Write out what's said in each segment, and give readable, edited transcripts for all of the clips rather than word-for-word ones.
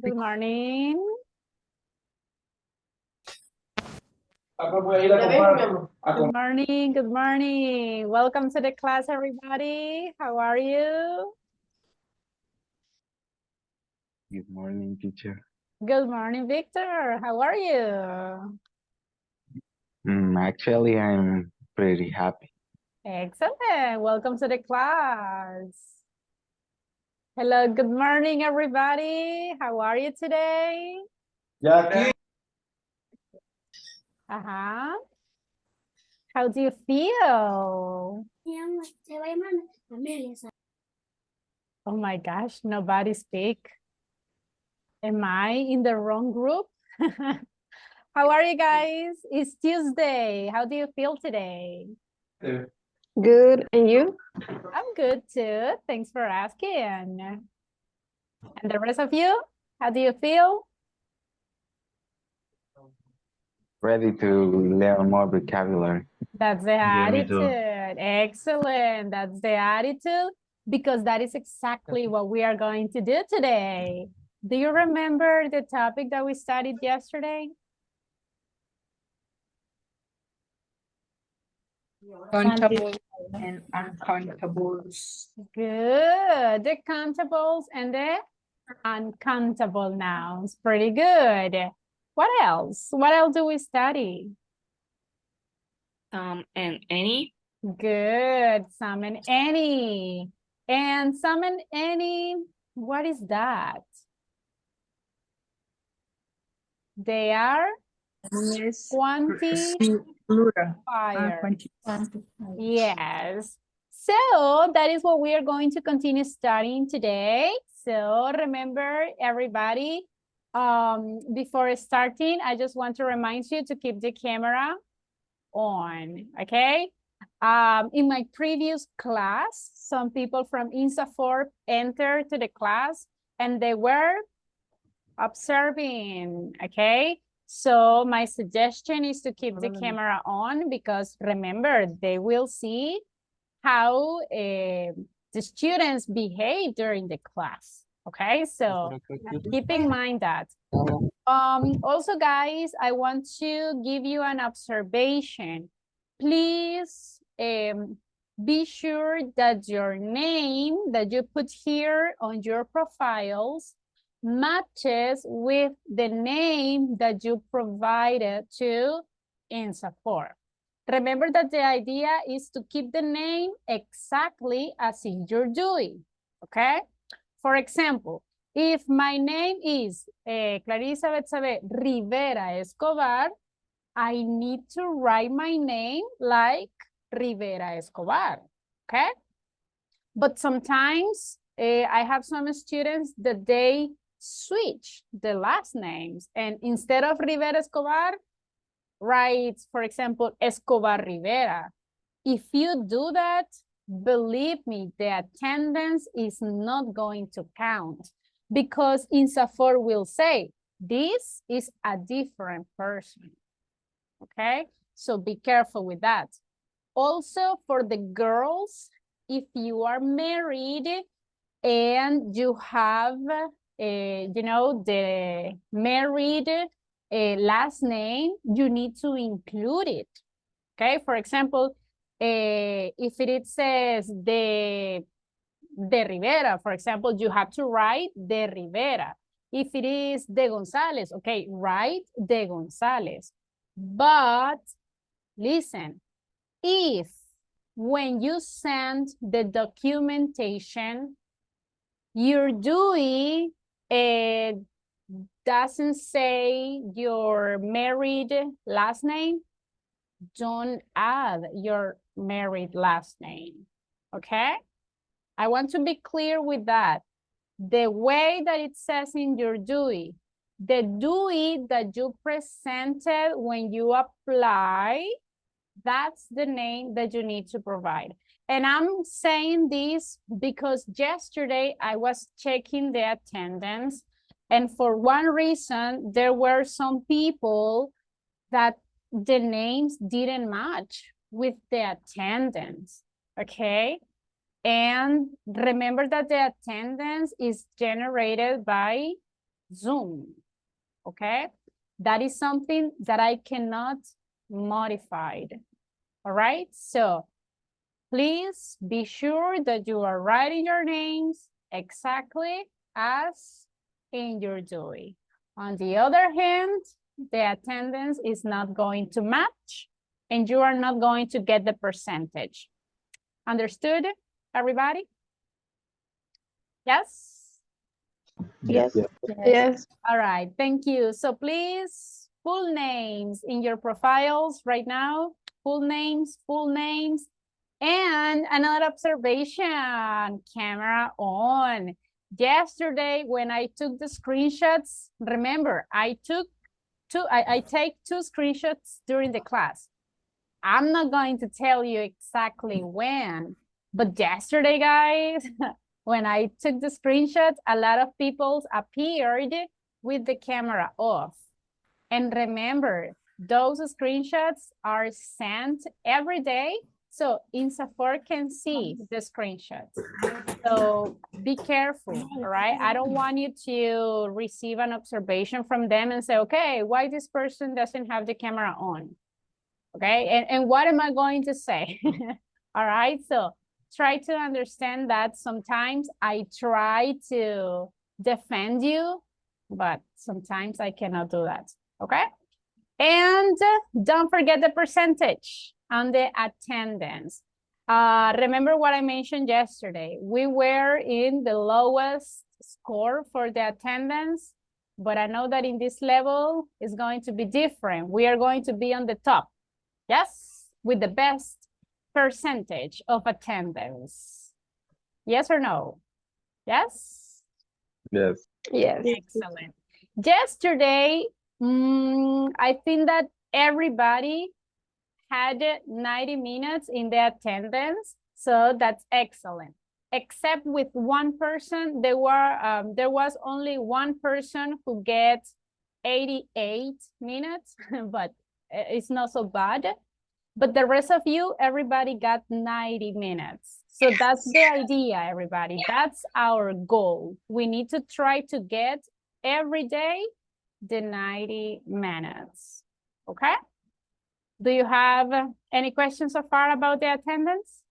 Good morning. Good morning. Good morning. Welcome to the class, everybody. How are you? Good morning, teacher. Good morning, Victor. How are you? Actually, I'm pretty happy. Excellent. Welcome to the class. Hello. Good morning, everybody. How are you today? Jackie. How do you feel? Oh my gosh, nobody speak. Am I in the wrong group? How are you guys? It's Tuesday. How do you feel today? Good, and you? I'm good too. Thanks for asking. And the rest of you, how do you feel? Ready to learn more vocabulary. That's the Yeah, me too. attitude. Excellent. That's the attitude, because that is exactly what we are going to do today. Do you remember the topic that we studied yesterday? Countable and uncountables. Good. The countables and the uncountable nouns. Pretty good. What else? What else do we study? And any. Good. Some and any. And some and any, what is that? They are Yes. quantifiers. Yes. So that is what we are going to continue studying today. So remember, everybody, before starting, I just want to remind you to keep the camera on, okay? In my previous class, some people from INSAFORP entered to the class and they were observing, okay? So my suggestion is to keep the camera on, because remember, they will see how the students behave during the class, okay? So keep in mind that. Also, guys, I want to give you an observation. Please be sure that your name that you put here on your profiles matches with the name that you provided to INSAFORP. Remember that the idea is to keep the name exactly as if you're doing, okay? For example, if my name is Clarissa Betsabe Rivera Escobar, I need to write my name like Rivera Escobar, okay? But sometimes I have some students that they switch the last names, and instead of Rivera Escobar, write, for example, Escobar Rivera. If you do that, believe me, the attendance is not going to count, because INSAFORP will say, this is a different person, okay? So be careful with that. Also, for the girls, if you are married and you have, you know, the married last name, you need to include it, okay? For example, if it says de Rivera, for example, you have to write de Rivera. If it is de Gonzalez, okay, write de Gonzalez. But listen, if when you send the documentation, your DUI doesn't say your married last name, don't add your married last name, okay? I want to be clear with that. The way that it says in your DUI, the DUI that you presented when you apply, that's the name that you need to provide. And I'm saying this because yesterday I was checking the attendance, and for one reason, there were some people that the names didn't match with the attendance, okay? And remember that the attendance is generated by Zoom, okay? That is something that I cannot modify, all right? So please be sure that you are writing your names exactly as in your Dewey. On the other hand, the attendance is not going to match and you are not going to get the percentage. Understood, everybody? Yes? Yes. Yes. Yes. All right, thank you. So please, full names in your profiles right now. Full names, full names. And another observation, camera on. Yesterday, when I took the screenshots, remember, I take two screenshots during the class. I'm not going to tell you exactly when, but yesterday, guys, when I took the screenshots, a lot of people appeared with the camera off. And remember, those screenshots are sent every day, so INSAFORP can see the screenshots. So be careful, all right? I don't want you to receive an observation from them and say, okay, why this person doesn't have the camera on? Okay, and what am I going to say? All right, so try to understand that sometimes I try to defend you, but sometimes I cannot do that, okay? And don't forget the percentage on the attendance. Remember what I mentioned yesterday. We were in the lowest score for the attendance, but I know that in this level it's going to be different. We are going to be on the top. Yes, with the best percentage of attendance. Yes or no? Yes? Yes. Yes. Excellent. Yesterday, I think that everybody had 90 minutes in the attendance, so that's excellent. Except with one person, there was only one person who gets 88 minutes, but it's not so bad. But the rest of you, everybody got 90 minutes. So that's the idea, everybody. That's our goal. We need to try to get every day the 90 minutes. Okay? Do you have any questions so far about the attendance?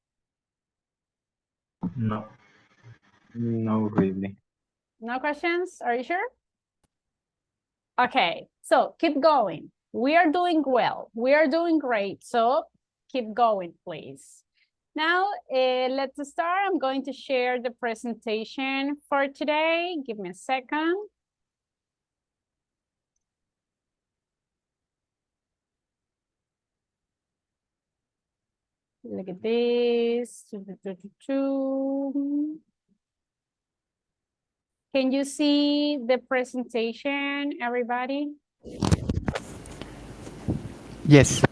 No. No, really. No questions? Are you sure? Okay, so keep going. We are doing well. We are doing great. So keep going, please. Now, let's start. I'm going to share the presentation for today. Give me a second. Look at this. Can you see the presentation, everybody? Yes.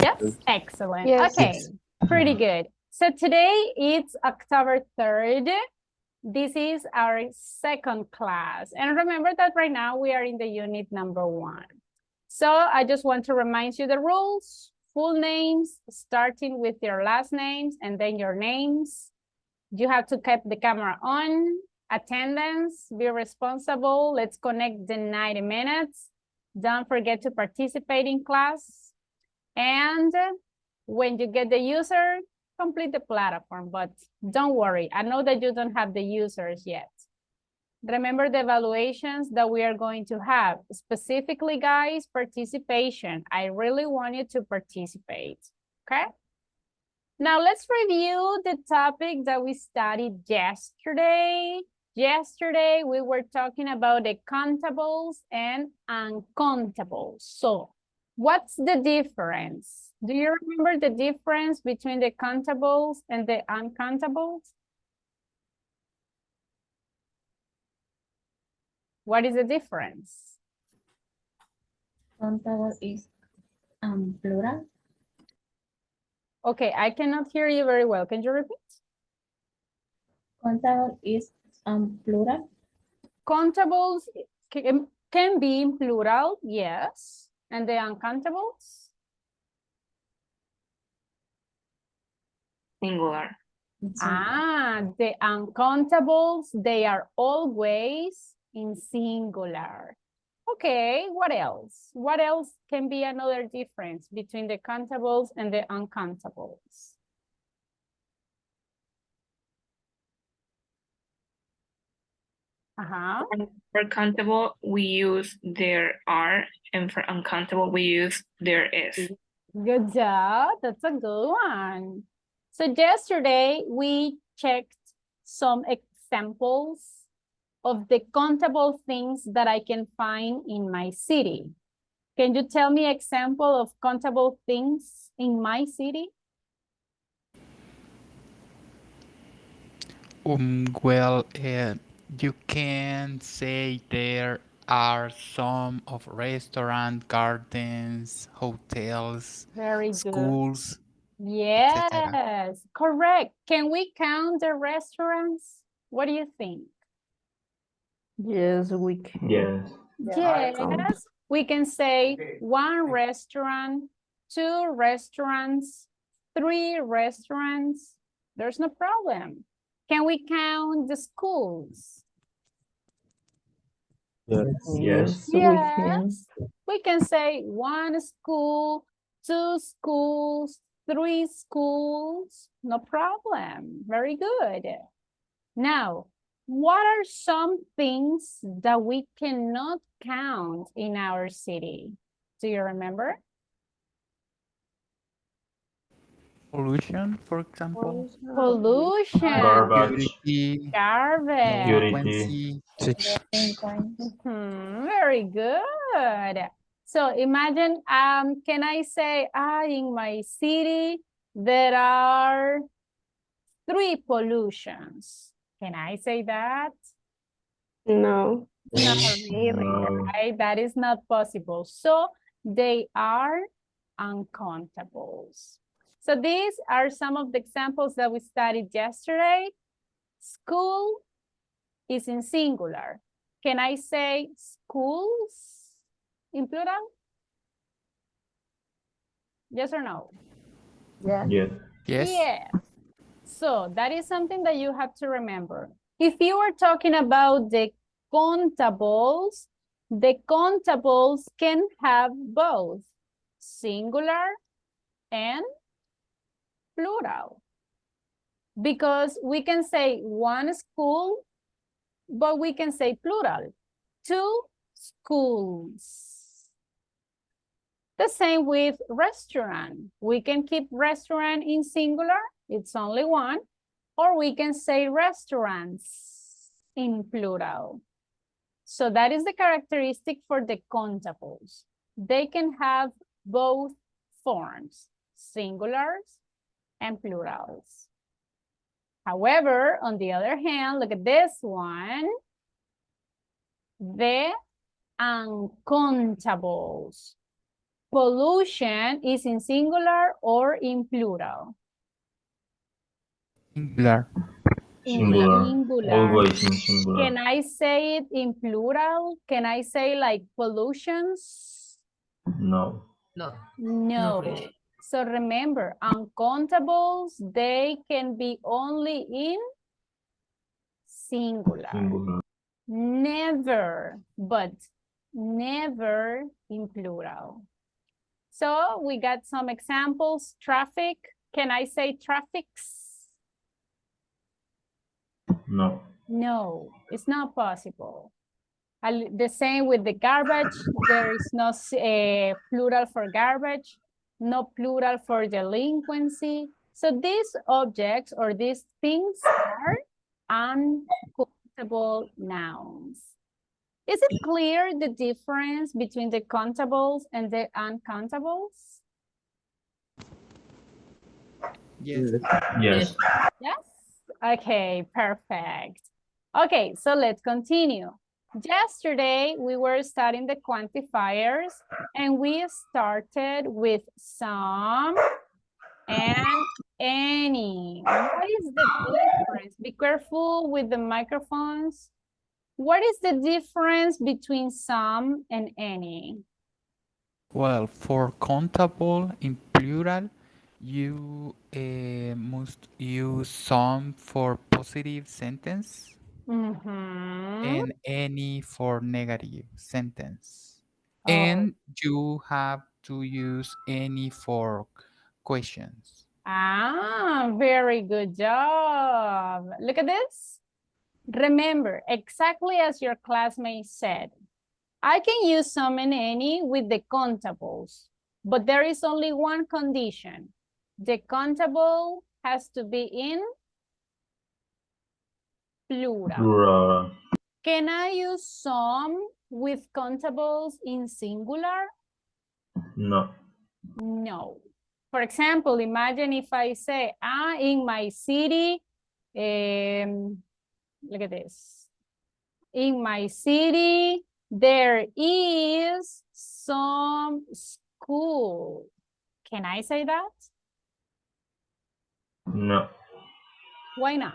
Yes, excellent. Yes. Okay, Yes. pretty good. So today it's October 3rd. This is our second class. And remember that right now we are in the unit number 1. So I just want to remind you the rules. Full names, starting with your last names and then your names. You have to keep the camera on. Attendance, be responsible. Let's connect the 90 minutes. Don't forget to participate in class. And when you get the user, complete the platform, but don't worry. I know that you don't have the users yet. Remember the evaluations that we are going to have. Specifically, guys, participation. I really want you to participate, okay? Now let's review the topic that we studied yesterday. Yesterday, we were talking about the countables and uncountables. So what's the difference? Do you remember the difference between the countables and the uncountables? What is the difference? Countable is plural. Okay, I cannot hear you very well. Can you repeat? Countable is plural. Countables can be in plural, yes. And the uncountables? Singular. Ah, the uncountables, they are always in singular. Okay, what else? What else can be another difference between the countables and the uncountables? Uh-huh. For countable, we use there are, and for uncountable, we use there is. Good job. That's a good one. So yesterday we checked some examples of the countable things that I can find in my city. Can you tell me example of countable things in my city? Well, you can say there are some of restaurant, gardens, hotels, Very good. schools, etc. Yes, correct. Can we count the restaurants? What do you think? Yes. Yes, we can say one restaurant, two restaurants, three restaurants. There's no problem. Can we count the schools? Yes. Yes, we can say one school, two schools, three schools. No problem. Very good. Now, what are some things that we cannot count in our city? Do you remember? Pollution, for example, Pollution, Garbage. purity, garbage. delinquency. Very good. So imagine, can I say, in my city, there are 3 pollutions. Can I say that? No. Not really, No. right? That is not possible. So they are uncountables. So these are some of the examples that we studied yesterday. School is in singular. Can I say schools in plural? Yes or no? Yes. Yes. Yes. So that is something that you have to remember. If you are talking about the countables can have both singular and plural. Because we can say one school, but we can say plural, 2 schools. The same with restaurant. We can keep restaurant in singular, it's only one, or we can say restaurants in plural. So that is the characteristic for the countables. They can have both forms, singulars and plurals. However, on the other hand, look at this one. The uncountables. Pollution is in singular or in plural? Singular. Singular. Singular. Always in singular. Can I say it in plural? Can I say like pollutions? No. No. So remember, uncountables, they can be only in singular. Singular. Never, but never in plural. So we got some examples. Traffic. Can I say traffics? No. No, it's not possible. The same with the garbage. There is no plural for garbage, no plural for delinquency. So these objects or these things are uncountable nouns. Is it clear the difference between the countables and the uncountables? Yes. Yes. Yes? Okay, perfect. Okay, so let's continue. Yesterday, we were studying the quantifiers and we started with some and any. What is the difference? Be careful with the microphones. What is the difference between some and any? Well, for countable in plural, you must use some for positive sentence. Mhm. and any for negative sentence. Oh. And you have to use any for questions. Ah, very good job. Look at this. Remember, exactly as your classmate said, I can use some and any with the countables, but there is only one condition. The countable has to be in plural. Plural. Can I use some with countables in singular? No. No. For example, imagine if I say, in my city, look at this. In my city, there is some school. Can I say that? No. Why not?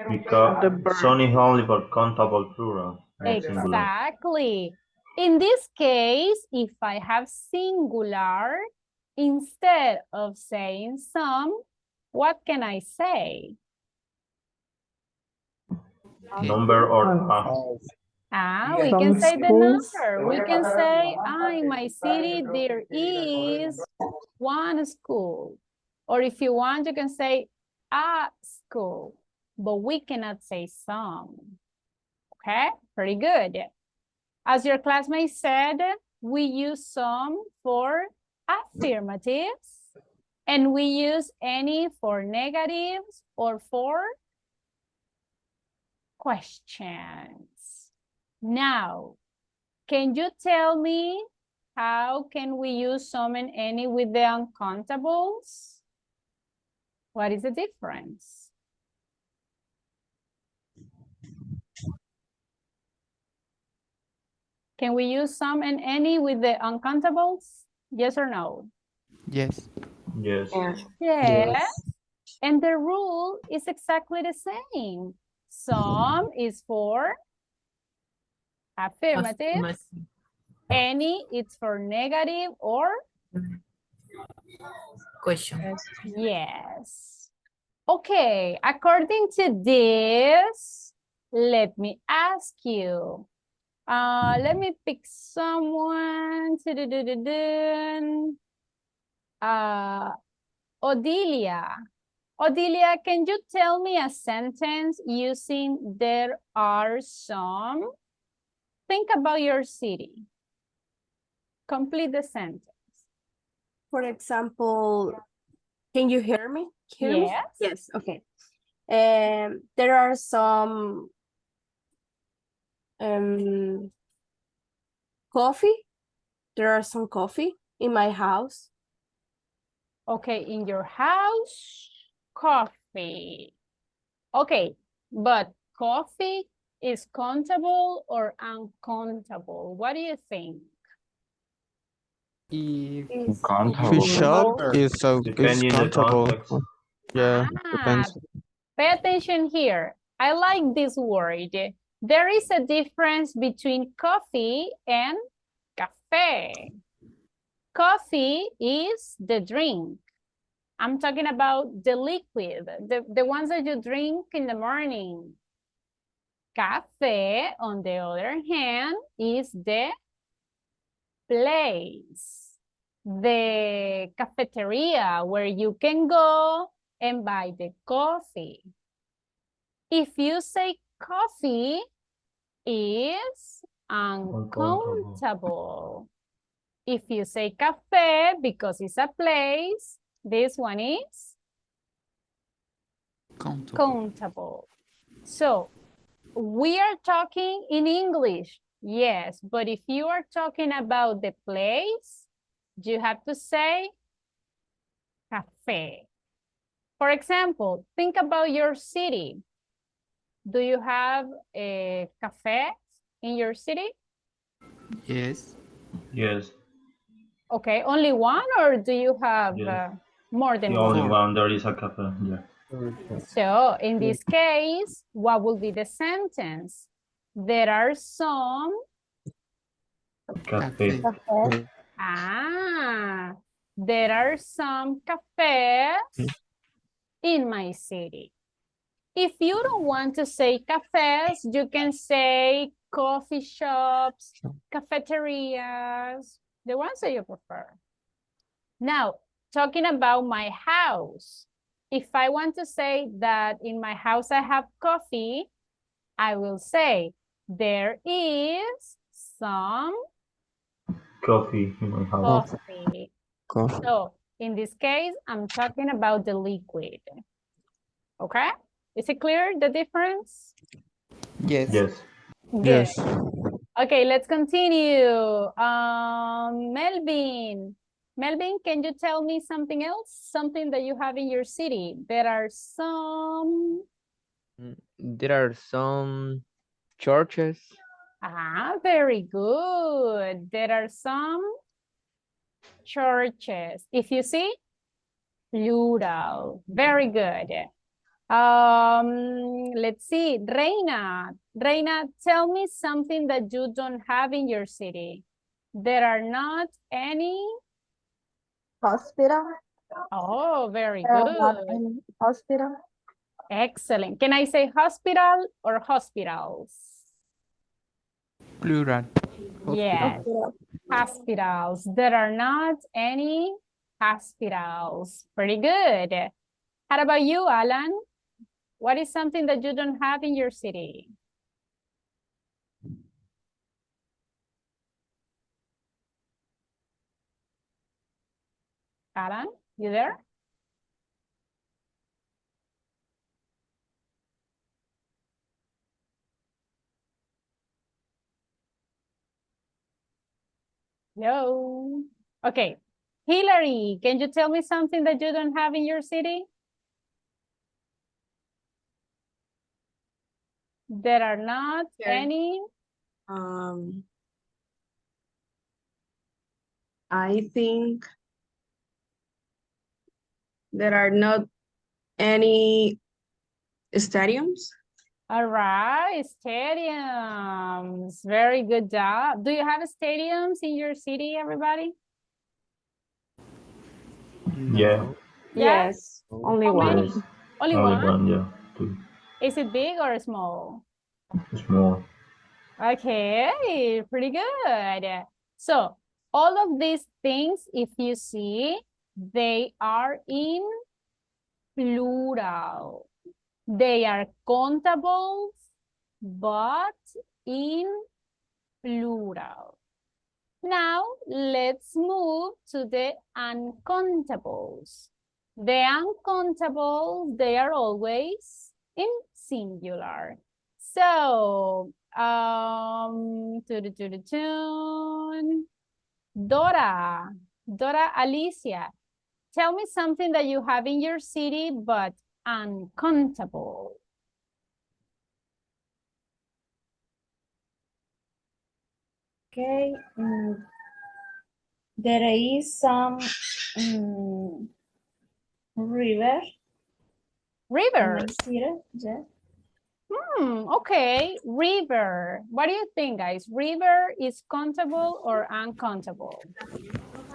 Because son is only for countable plural. Not singular. Exactly. In this case, if I have singular, instead of saying some, what can I say? Number or We can say the number. We can say, in my city, there is one school. Or if you want, you can say a school, but we cannot say some. Okay, pretty good. As your classmate said, we use some for affirmatives, and we use any for negatives or for questions. Now, can you tell me how can we use some and any with the uncountables? What is the difference? Can we use some and any with the uncountables? Yes or no? Yes. yes. Yes. And the rule is exactly the same. Some is for affirmative. Any it's for negative or Question. yes. Okay, according to this, let me ask you. Let me pick someone. Odilia. Odilia, can you tell me a sentence using there are some? Think about your city. Complete the sentence. For example, can you hear me? Yes. Yes, okay. There are some coffee. There are some coffee in my house. Okay, in your house, coffee. Okay, but coffee is countable or uncountable? What do you think? If Official is Depending the countable. context. Yeah, Ah, depends. pay attention here. I like this word. There is a difference between coffee and café. Coffee is the drink. I'm talking about the liquid, the ones that you drink in the morning. Café, on the other hand, is the place, the cafeteria where you can go and buy the coffee. If you say coffee is uncountable. If you say café, because it's a place, this one is countable. So we are talking in English, yes, but if you are talking about the place, you have to say café. For example, think about your city. Do you have a café in your city? Yes. Yes. Okay, only one, or do you have Yes. more than The one? only one there is a cafe. Yeah. So in this case, what will be the sentence? There are some Cafe. there are some cafes in my city. If you don't want to say cafes, you can say coffee shops, cafeterias, the ones that you prefer. Now, talking about my house, if I want to say that in my house I have coffee, I will say there is some Coffee in my house. coffee. Coffee. So in this case, I'm talking about the liquid. Okay? Is it clear, the difference? Yes. Yes. Good. Yes. Okay, let's continue. Melvin. Melvin, can you tell me something else? Something that you have in your city? There are some... There are some churches. Ah, very good. There are some churches. If you see, plural. Very good. Let's see, Reina. Reina, tell me something that you don't have in your city. There are not any. Hospital. Oh, very There are not good. any hospital. Excellent. Can I say hospital or hospitals? Plural. Yes, Hospital. hospitals. There are not any hospitals. Pretty good. How about you, Alan? What is something that you don't have in your city? Alan, you there? No. Okay. Hillary, can you tell me something that you don't have in your city? There are not Sure. any. I think there are not any stadiums. All right, stadiums. Very good job. Do you have stadiums in your city, everybody? Yeah. Yes, only How one. many? Yes. Only Only one? one, yeah. Two. Is it big or small? Small. Okay, pretty good. So all of these things, if you see, they are in plural. They are countables, but in plural. Now, let's move to the uncountables. The uncountables, they are always in singular. So, Dora, Alicia, tell me something that you have in your city, but uncountable. Okay. There is some river. River. Yeah. Okay, river. What do you think, guys? River is countable or uncountable?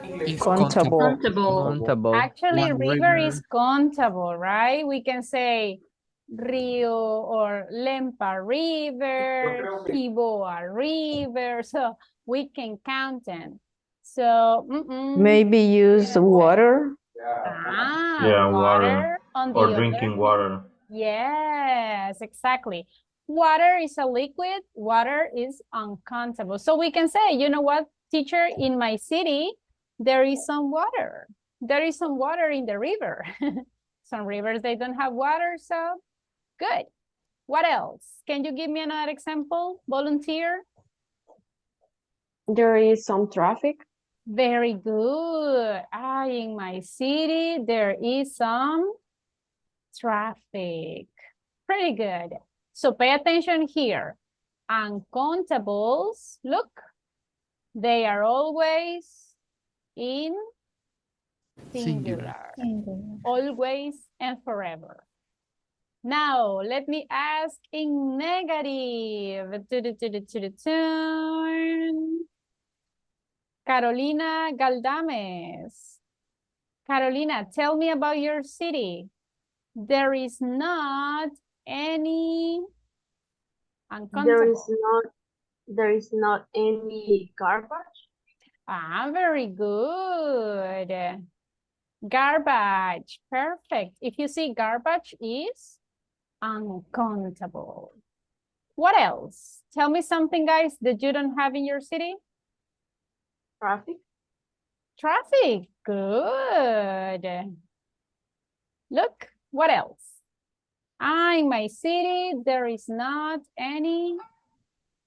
It's Countable. Countable. Actually, One river river. is countable, right? We can say Rio or Lempa River, Kiboa River, so we can count them. So, Maybe use water. Yeah, water. on the Or other drinking water. Yes, exactly. Water is a liquid, water is uncountable. So we can say, you know what, teacher, in my city, there is some water. There is some water in the river. Some rivers, they don't have water, so good. What else? Can you give me another example, volunteer? There is some traffic. Very good. In my city, there is some traffic. Pretty good. So pay attention here. Uncountables, look, they are always in singular. Always and forever. Now, let me ask in negative. Carolina Galdames. Carolina, tell me about your city. There is not any There uncountable? is not any garbage. Ah, very good. Garbage, perfect. If you see garbage is uncountable. What else? Tell me something, guys, that you don't have in your city. Traffic. Traffic, good. Look, what else? In my city, there is not any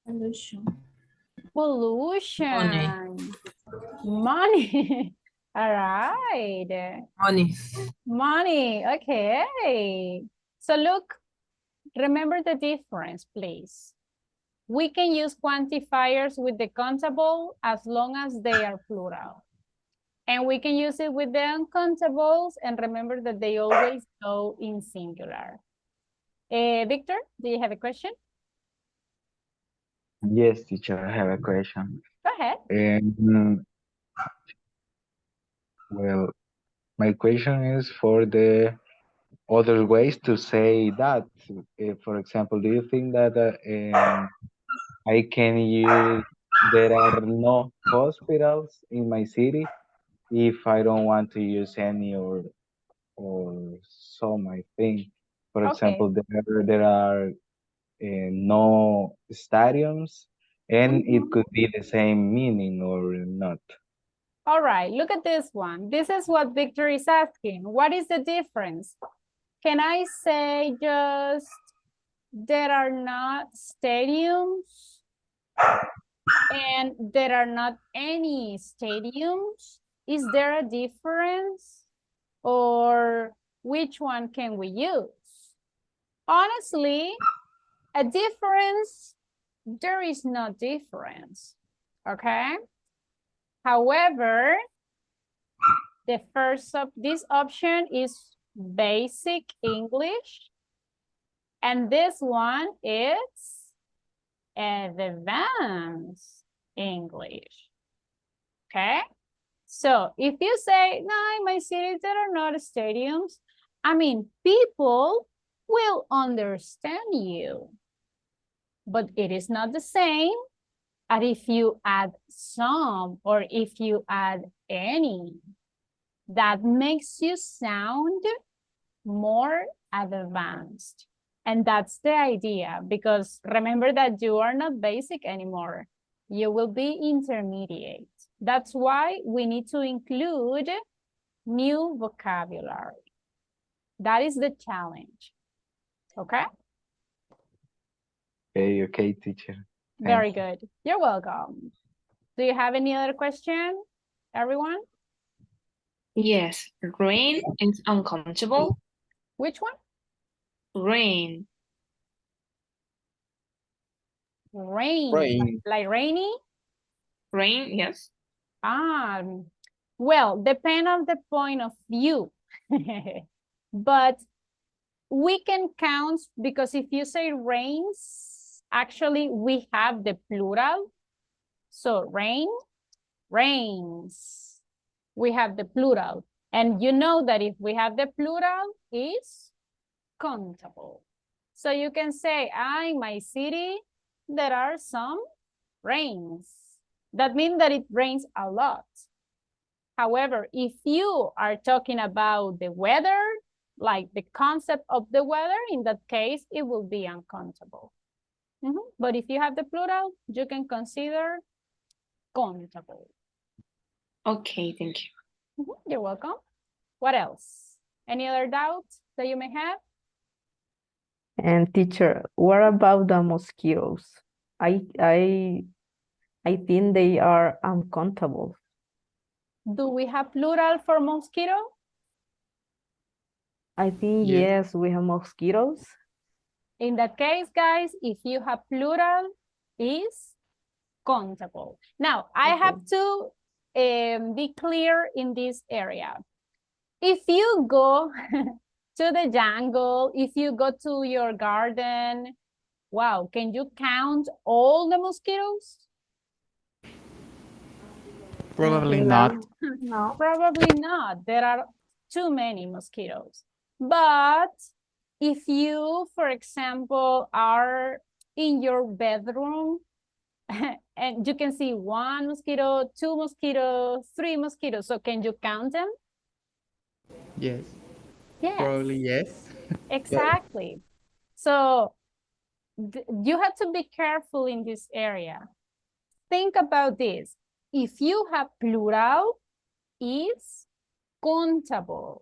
Pollution. pollution. Money. All right. Money. Money, okay. So look, remember the difference, please. We can use quantifiers with the countable as long as they are plural. And we can use it with the uncountables, and remember that they always go in singular. Victor, do you have a question? Yes, teacher, I have a question. Go ahead. Well, my question is for the other ways to say that. For example, do you think that I can use there are no hospitals in my city if I don't want to use any or some, I think. For Okay. example, there are no stadiums, and it could be the same meaning or not. All right, look at this one. This is what Victor is asking. What is the difference? Can I say just there are not stadiums and there are not any stadiums? Is there a difference? Or which one can we use? Honestly, a difference, there is no difference, okay? However, the first this option is basic English, and this one is advanced English, okay? So if you say, no, in my city there are not stadiums, I mean, people will understand you, but it is not the same as if you add some or if you add any. That makes you sound more advanced. And that's the idea, because remember that you are not basic anymore. You will be intermediate. That's why we need to include new vocabulary. That is the challenge. Okay? Okay, teacher. Very good. You're welcome. Do you have any other question, everyone? Yes, rain is uncountable. Which one? Rain. Rain. Rain. Like rainy? Rain, yes. Well, depend on the point of view. But we can count, because if you say rains, actually we have the plural. So rain, rains. We have the plural. And you know that if we have the plural, it's countable. So you can say, in my city, there are some rains. That means that it rains a lot. However, if you are talking about the weather, like the concept of the weather, in that case, it will be uncountable. But if you have the plural, you can consider countable. Okay, thank you. You're welcome. What else? Any other doubts that you may have? And teacher, what about the mosquitoes? I think they are uncountable. Do we have plural for mosquito? I think Yes. yes, we have mosquitoes. In that case, guys, if you have plural, is countable. Now, I have to be clear in this area. If you go to the jungle, if you go to your garden, wow, can you count all the mosquitoes? Probably not. No. Probably not. There are too many mosquitoes. But if you, for example, are in your bedroom and you can see 1 mosquito, 2 mosquitoes, 3 mosquitoes. So can you count them? Yes. Yes. Probably yes. Exactly. So you have to be careful in this area. Think about this. If you have plural, is countable.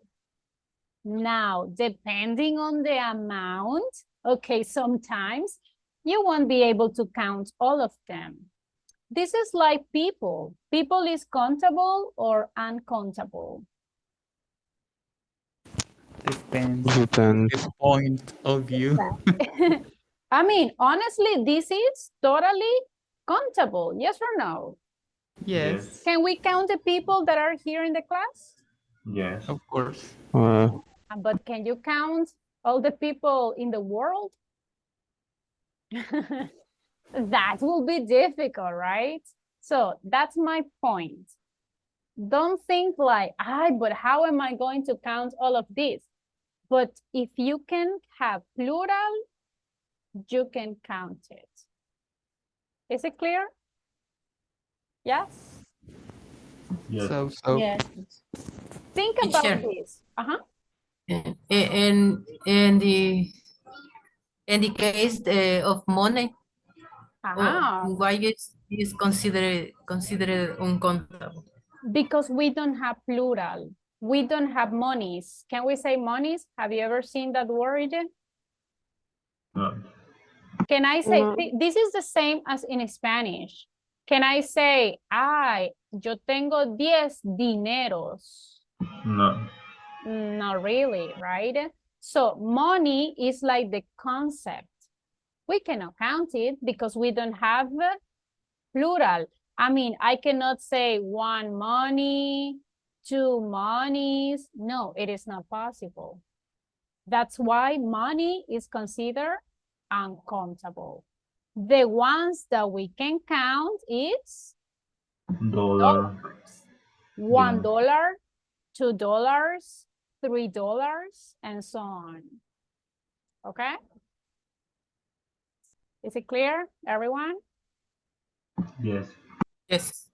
Now, depending on the amount, okay, sometimes you won't be able to count all of them. This is like people. People is countable or uncountable? Depends Depends. the point of view. I mean, honestly, this is totally countable, yes or no? Yes, Can we count the people that are here in the class? Yes. of course. But can you count all the people in the world? That will be difficult, right? So that's my point. Don't think like, but how am I going to count all of this? But if you can have plural, you can count it. Is it clear? Yes? Yes. So Yes. Think Teacher. about this. In the case of money, why is considered uncountable? Because we don't have plural. We don't have monies. Can we say monies? Have you ever seen that word? No. Can I say, No. this is the same as in Spanish. Can I say, yo tengo 10 dineros? No. Not really, right? So money is like the concept. We cannot count it because we don't have plural. I mean, I cannot say 1 money, 2 monies. No, it is not possible. That's why money is considered uncountable. The ones that we can count is Dollar. $1, Yeah. $2, $3, and so on. Okay? Is it clear, everyone? Yes. Yes.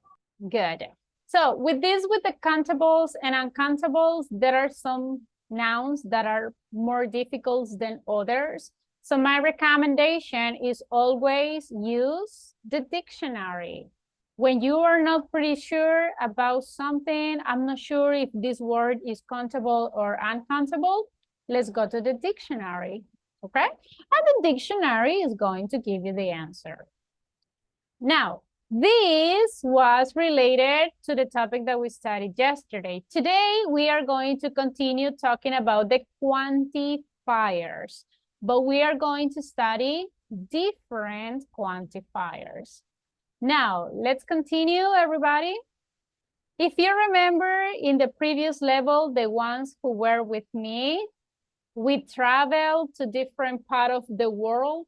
Good. So with this, with the countables and uncountables, there are some nouns that are more difficult than others. So my recommendation is always use the dictionary. When you are not pretty sure about something, I'm not sure if this word is countable or uncountable, let's go to the dictionary, okay? And the dictionary is going to give you the answer. Now, this was related to the topic that we studied yesterday. Today, we are going to continue talking about the quantifiers, but we are going to study different quantifiers. Now, let's continue, everybody. If you remember in the previous level, the ones who were with me, we traveled to different parts of the world.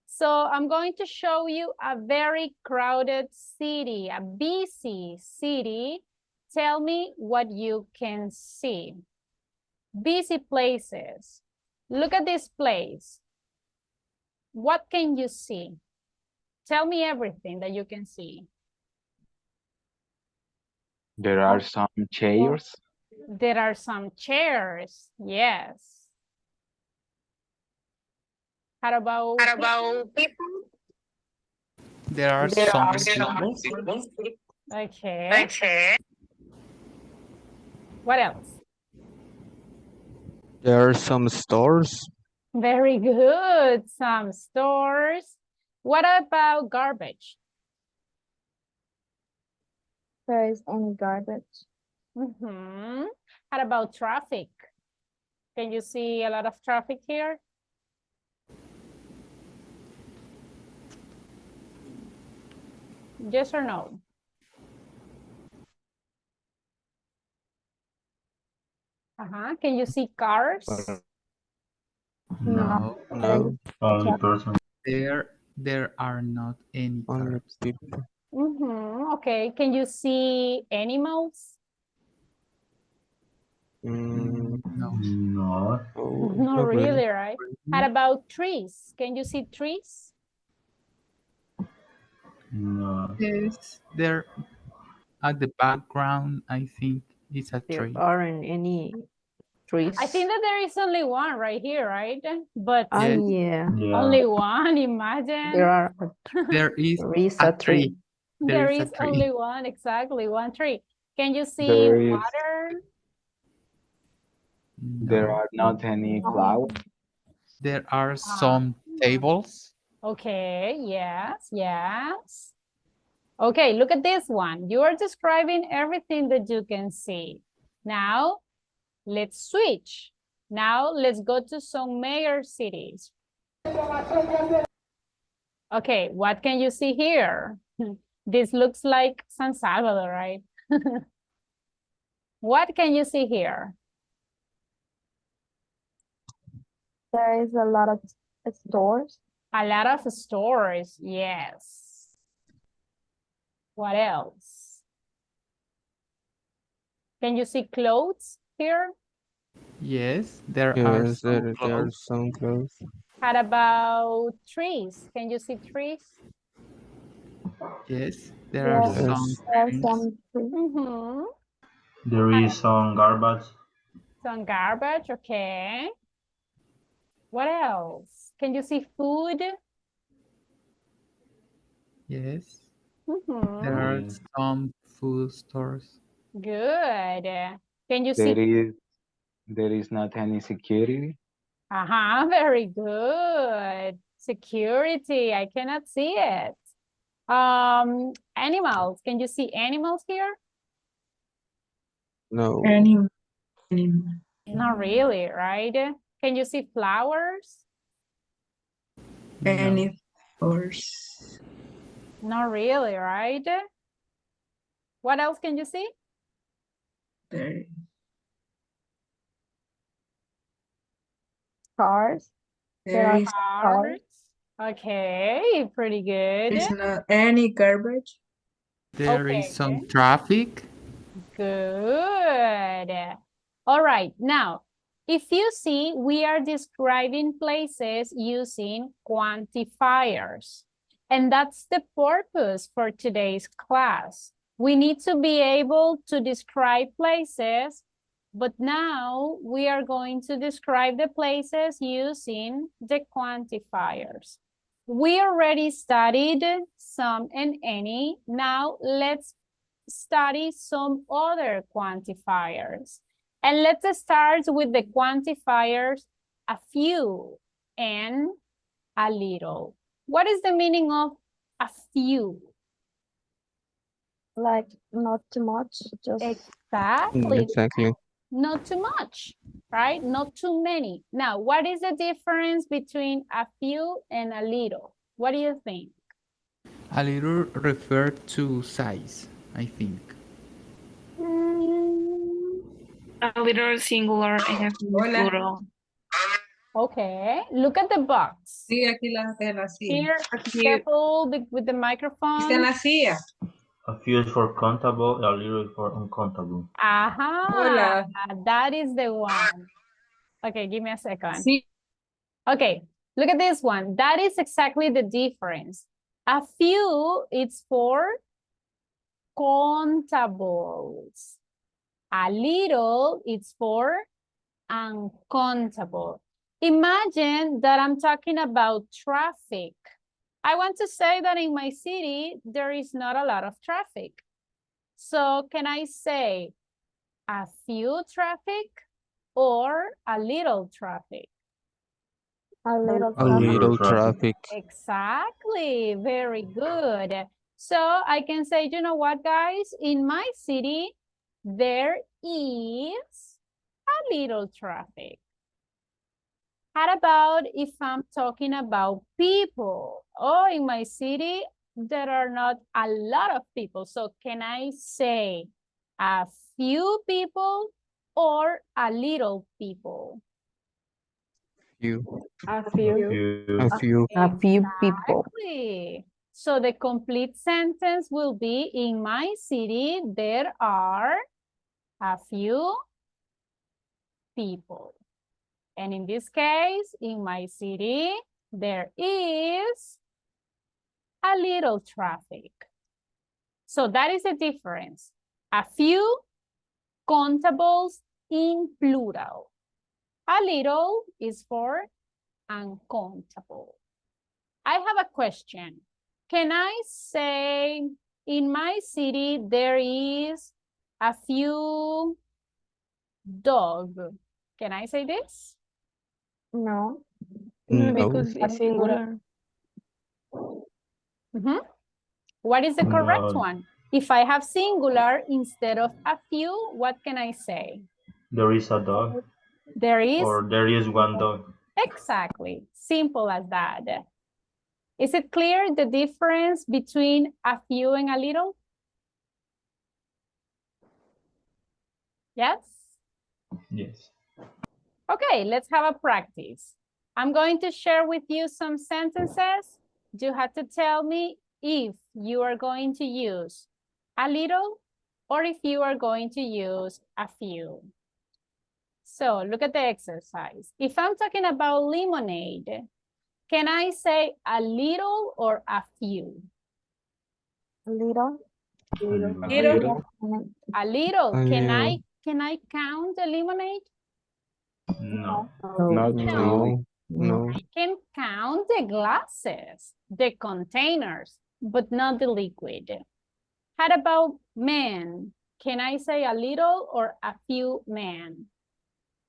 So I'm going to show you a very crowded city, a busy city. Tell me what you can see. Busy places. Look at this place. What can you see? Tell me everything that you can see. There are some chairs. There are some chairs, yes. How about people? there are some people. Okay. What else? There are some stores. Very good. Some stores. What about garbage? There is any garbage. How about traffic? Can you see a lot of traffic here? Yes or no? Can you see cars? No. No. Only person. There are not any Only cars. people. Okay. Can you see animals? No. No. Oh, Not really, right? How really. about trees? Can you see trees? No. Yes. There at the background, I think it's a There tree. aren't any trees. I think that there is only one right here, right? But Ah, Yes. yeah. Yeah. only one, imagine. There There is is a a tree. tree. There There is a is tree. only one, exactly, one tree. Can you see There is- water? There No. are not any flowers. There are some tables. Okay, yes, yes. Okay, look at this one. You are describing everything that you can see. Now, let's switch. Now, let's go to some major cities. Okay, what can you see here? This looks like San Salvador, right? What can you see here? There is a lot of stores. A lot of stores, yes. What else? Can you see clothes here? Yes, there are yes, some there are clothes. some clothes. How about trees? Can you see trees? Yes, there are Yes, some there are trees. some trees. Mm-hmm. There is some garbage. Some garbage, okay. What else? Can you see food? Yes, Mm-hmm. there are Yes. some food stores. Good. Can you see? There is not any security. Very good. Security, I cannot see it. Animals, can you see animals here? No, Not really, right? Can you see flowers? No. Horse. Not really, right? What else can you see? There. Cars. There are Cars. Okay, pretty good. There's not any garbage. There is Okay. some traffic. Good. All right, now, if you see, we are describing places using quantifiers. And that's the purpose for today's class. We need to be able to describe places, but now we are going to describe the places using the quantifiers. We already studied some and any. Now let's study some other quantifiers. And let's start with the quantifiers a few and a little. What is the meaning of a few? like not too much, just Exactly. exactly. Not too much, right? Not too many. Now, what is the difference between a few and a little? What do you think? A little refer to size, I think. A little singular and a few Hola. plural. Okay, look at the box. Sí, aquí la silla. Here, Aquí. careful with the microphone. la silla. A few is for countable, a little is for uncountable. Aha, that is the one. Okay, give me a second. Sí. Okay, look at this one. That is exactly the difference. A few, it's for countables. A little, it's for uncountable. Imagine that I'm talking about traffic. I want to say that in my city, there is not a lot of traffic. So can I say a few traffic or a little traffic? a little. A little traffic. Exactly, very good. So I can say, you know what, guys? In my city, there is a little traffic. How about if I'm talking about people? Oh, in my city, there are not a lot of people. So can I say a few people or a little people? Few. A few. A few. A few people. Exactly. So the complete sentence will be, in my city, there are a few people. And in this case, in my city, there is a little traffic. So that is the difference. A few contables in plural. A little is for uncountable. I have a question. Can I say in my city there is a few dog? Can I say this? No. No, No. because That's it's singular. Mhm. What is the correct No. one? If I have singular instead of a few, what can I say? There is a dog, There is, or there is one dog. exactly, simple as that. Is it clear the difference between a few and a little? Yes? Yes. Okay, let's have a practice. I'm going to share with you some sentences. You have to tell me if you are going to use a little or if you are going to use a few. So look at the exercise. If I'm talking about lemonade, can I say a little or a few? A little. Little. A little. A Can little. I count the lemonade? No. Not No. No. I can count the glasses, the containers, but not the liquid. How about men? Can I say a little or a few men?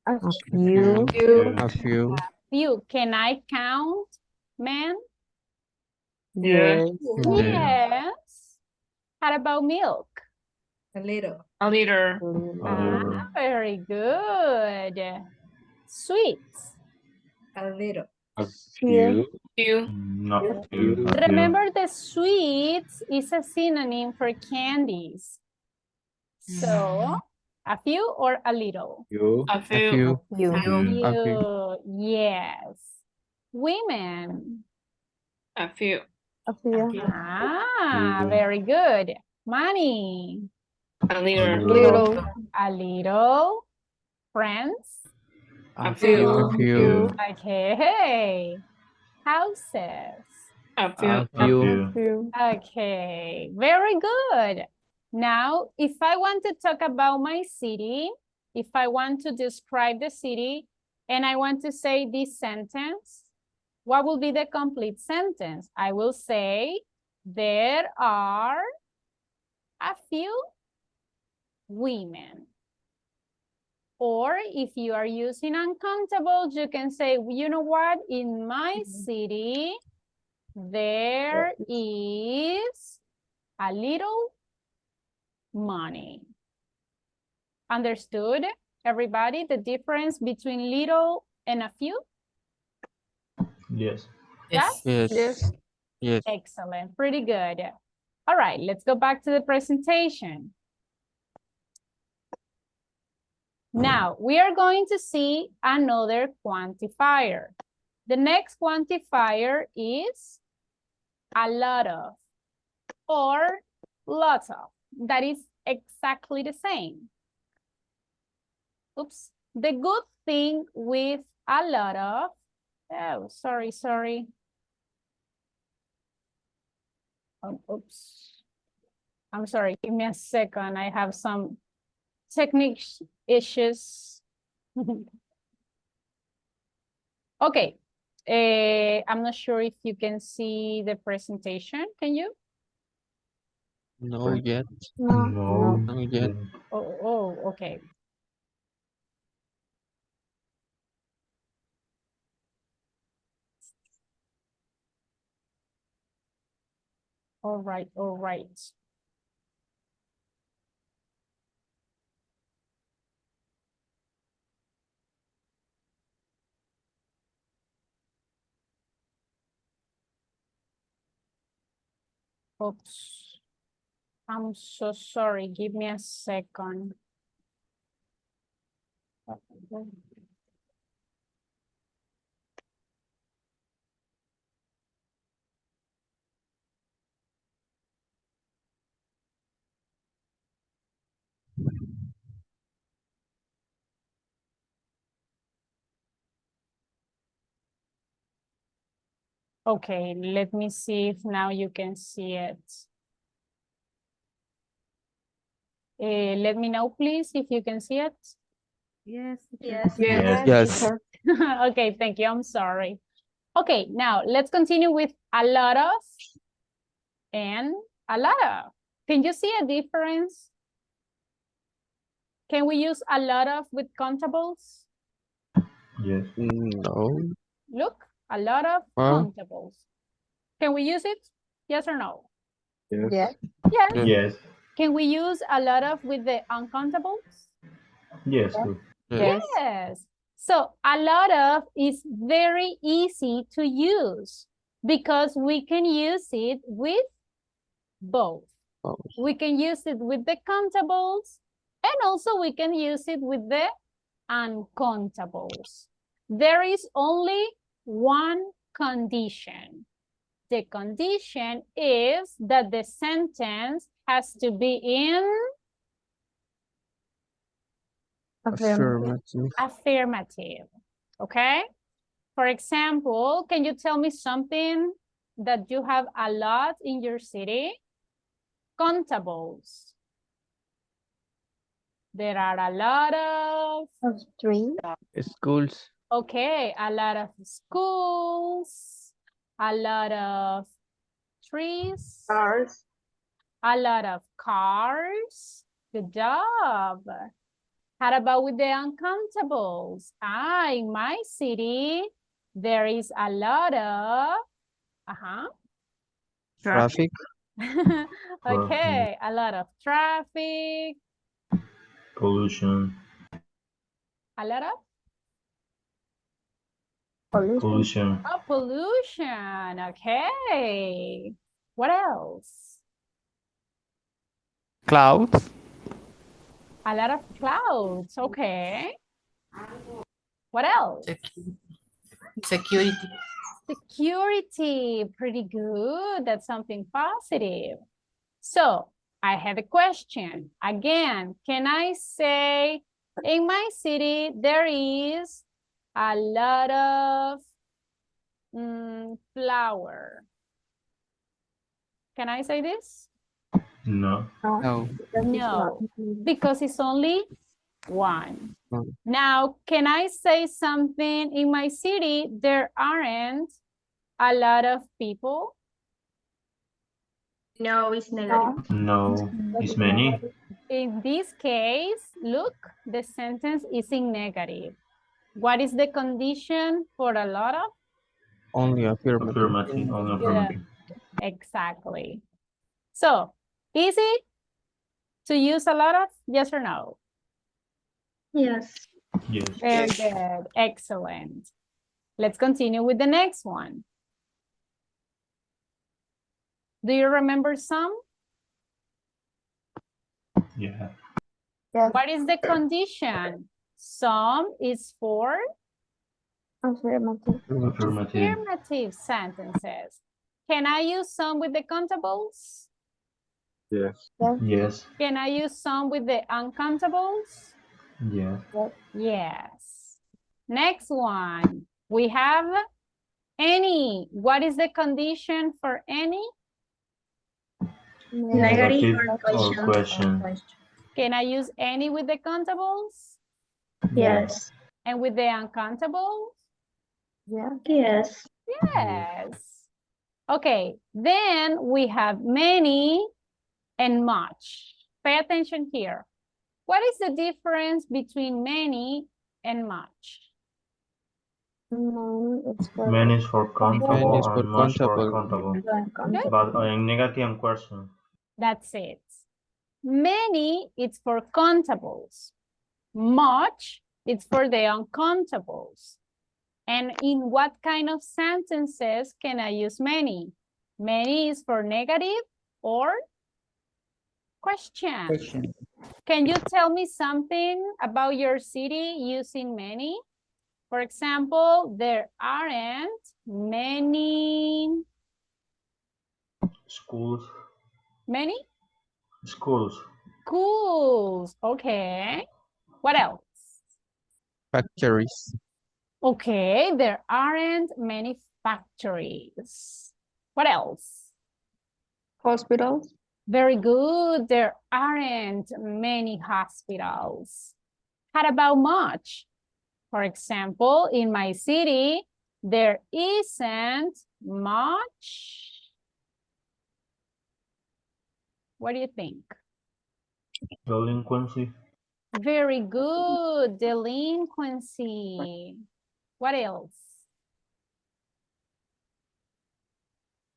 A A few. few. A few. Few. Can I count men? Yes. Yeah. Yes. How about milk? A little. A liter. A little. Very good. Sweets. A little. a Few. few. Few. Not few. A few. Remember, the sweets is a synonym for candies. So, a few or a little? You. A A few. few. You. A few. A few. Yes. Women. A few. A few. Ah, Few. very good. Money. A liter. Little. A little. Friends. A A few. A few. few. Okay. Houses. A few. A A few. few. Few. Okay, very good. Now, if I want to talk about my city, if I want to describe the city, and I want to say this sentence, what will be the complete sentence? I will say, there are a few women. Or if you are using uncountable, you can say, you know what, in my city, there is a little money. Understood, everybody, the difference between little and a few? Yes. Yes? Yes. Yes. Excellent, pretty good. All right, let's go back to the presentation. Now, we are going to see another quantifier. The next quantifier is a lot of or lots of. That is exactly the same. Oops. The good thing with a lot of, oh, sorry. Oh, oops. I'm sorry, give me a second. I have some technique issues. Okay. I'm not sure if you can see the presentation. Can you? No yet. No. No yet. Oh, okay. All right. Oops. I'm so sorry. Give me a second. Okay, let me see if now you can see it. Let me know, please, if you can see it. Yes. Yes. Yes, Yes. teacher. Okay, thank you. I'm sorry. Okay, now let's continue with a lot of and a lot of. Can you see a difference? Can we use a lot of with countables? Yes. No. Look, a lot of Well. countables. Can we use it? Yes or no? Yes. Yes. Yes. Yes. Yes. Can we use a lot of with the uncountables? Yes. Too. Yes. Yes. So a lot of is very easy to use because we can use it with both. Oh, We can use it with the countables and also we can use it with the uncountables. There is only one condition. The condition is that the sentence has to be in affirmative. affirmative, okay? For example, can you tell me something that you have a lot in your city? Countables. There are a lot of, Three. Schools. okay, a lot of schools, a lot of trees, Cars. a lot of cars. Good job. How about with the uncountables? In my city, there is a lot of, Traffic. okay, a lot of traffic, Pollution. a lot of Pollution. pollution. Okay. What else? Clouds. A lot of clouds. Okay. What else? Security. Security. Pretty good. That's something positive. So I have a question. Again, can I say in my city there is a lot of flower? Can I say this? No. No. No, because it's only one. No. Now, can I say something in my city? There aren't a lot of people. No, it's negative. No. It's many. In this case, look, the sentence is in negative. What is the condition for a lot of? Only affirmative. Affirmative. Only affirmative. Exactly. So, easy to use a lot of? Yes or no? Yes. Yes. Very good. Excellent. Let's continue with the next one. Do you remember some? Yeah. Yes. What is the condition? Some is for Affirmative. Affirmative. affirmative sentences. Can I use some with the countables? Yes. Yes. Can I use some with the uncountables? Yes. Yes. Next one. We have any. What is the condition for any? Negative or question. Can I use any with the countables? Yes. And with the uncountables? Yeah. Yes. Yes. Okay, then we have many and much. Pay attention here. What is the difference between many and much? Many is for countable Many is for and much for countable. countable. But in negative and question. That's it. Many, it's for countables. Much, it's for the uncountables. And in what kind of sentences can I use many? Many is for negative or question. Can you tell me something about your city using many? For example, there aren't many. Schools. Many? Schools. Schools. Okay. What else? Factories. Okay, there aren't many factories. What else? Hospitals. Very good. There aren't many hospitals. How about much? For example, in my city, there isn't much. What do you think? Delinquency. Very good. Delinquency. What else?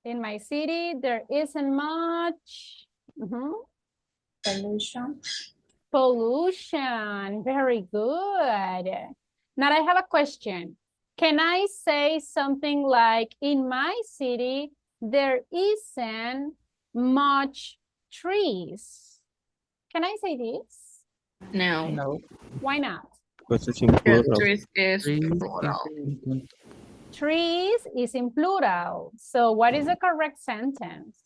In my city, there isn't much. Pollution. Pollution. Very good. Now I have a question. Can I say something like, in my city, there isn't much trees? Can I say this? No. No. Why not? Because it's Because plural. trees is Trees is plural. in- Trees is in plural. So what is the correct sentence?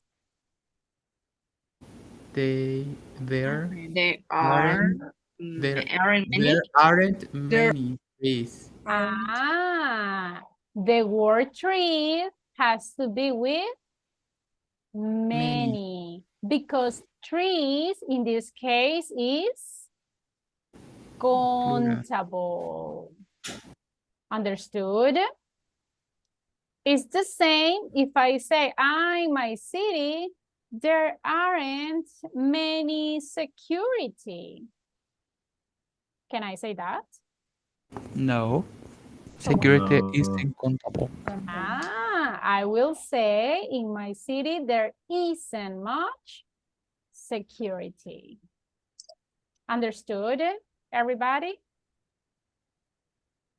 there There there aren't aren't many trees. The word trees has to be with many. Because trees in this case is countable. Understood? It's the same if I say, in my city, there aren't many security. Can I say that? No. Security is No. uncountable. I will say, in my city, there isn't much security. Understood, everybody?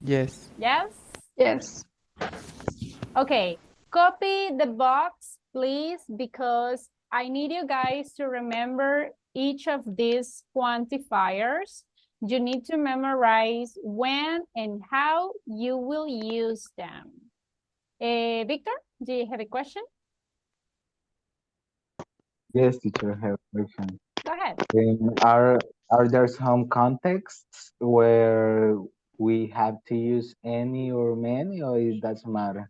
Yes. Yes? Yes. Okay, copy the box, please, because I need you guys to remember each of these quantifiers. You need to memorize when and how you will use them. Victor, do you have a question? Yes, teacher, I have a question. Go ahead. Are there some contexts where we have to use any or many, or it doesn't matter?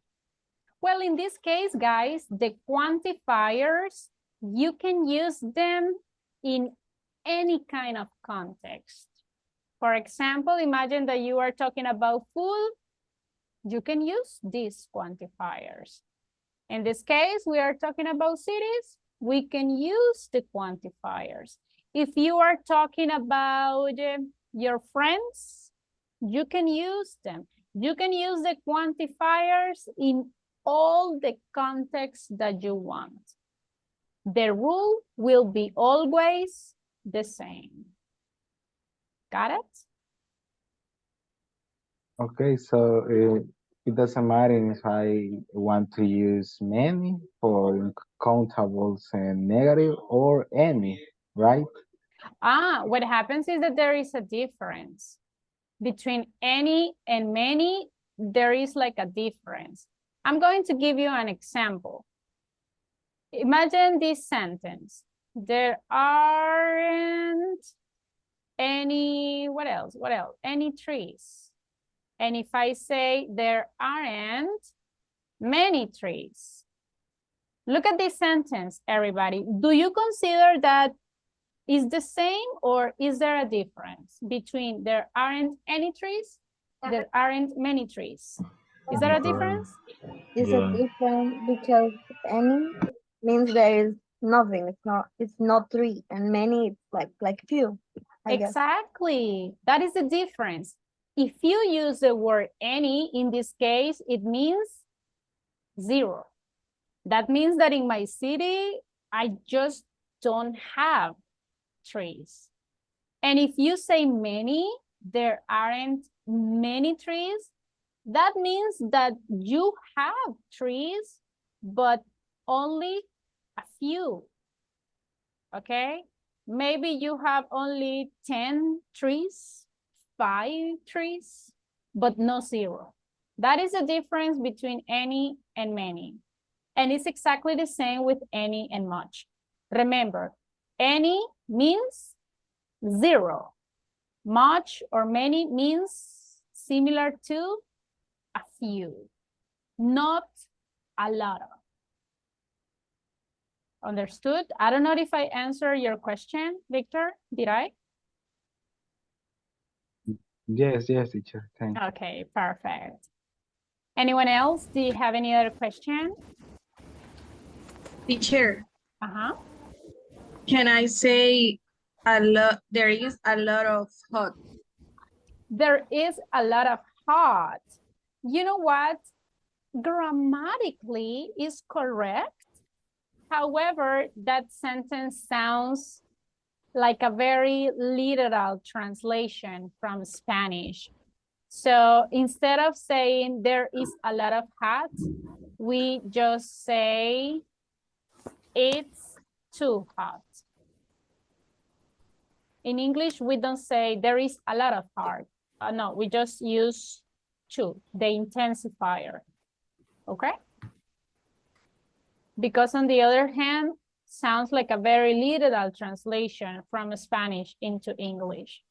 Well, in this case, guys, the quantifiers, you can use them in any kind of context. For example, imagine that you are talking about food. You can use these quantifiers. In this case, we are talking about cities. We can use the quantifiers. If you are talking about your friends, you can use them. You can use the quantifiers in all the contexts that you want. The rule will be always the same. Got it? Okay, so it doesn't matter if I want to use many for countables and negative or any, right? What happens is that there is a difference. Between any and many, there is like a difference. I'm going to give you an example. Imagine this sentence. There aren't any, what else? What else? Any trees. And if I say there aren't many trees. Look at this sentence, everybody. Do you consider that is the same, or is there a difference between there aren't any trees, there aren't many trees? Is there a difference? It's Yeah. a different because any means there is nothing. It's not three, and many it's like few. I guess. Exactly. That is the difference. If you use the word any, in this case, it means zero. That means that in my city, I just don't have trees. And if you say many, there aren't many trees, that means that you have trees, but only a few. Okay? Maybe you have only 10 trees, 5 trees, but no zero. That is the difference between any and many. And it's exactly the same with any and much. Remember, any means zero. Much or many means similar to few, not a lot of. Understood? I don't know if I answered your question, Victor. Did I? Yes, teacher. Thank you. Okay, perfect. Anyone else? Do you have any other question? Teacher, Uh-huh. can I say a lot? There is a lot of hot. There is a lot of hot. You know what? Grammatically is correct. However, that sentence sounds like a very literal translation from Spanish. So instead of saying there is a lot of hot, we just say it's too hot. In English, we don't say there is a lot of hot. No, we just use too, the intensifier. Okay? Because on the other hand, sounds like a very literal translation from Spanish into English.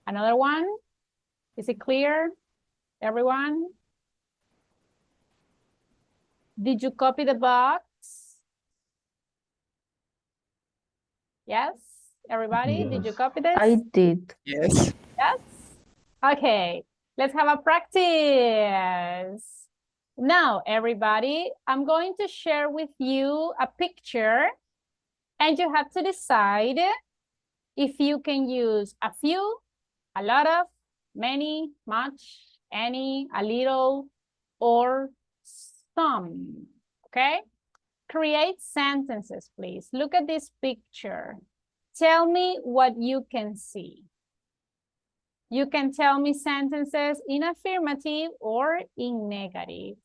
Another one? Is it clear, everyone? Did you copy the box? Yes, everybody, did you copy this? I did. Yes. Yes? Okay, let's have a practice. Now, everybody, I'm going to share with you a picture and you have to decide if you can use a few, a lot of, many, much, any, a little, or some, okay? Create sentences, please. Look at this picture. Tell me what you can see. You can tell me sentences in affirmative or in negative.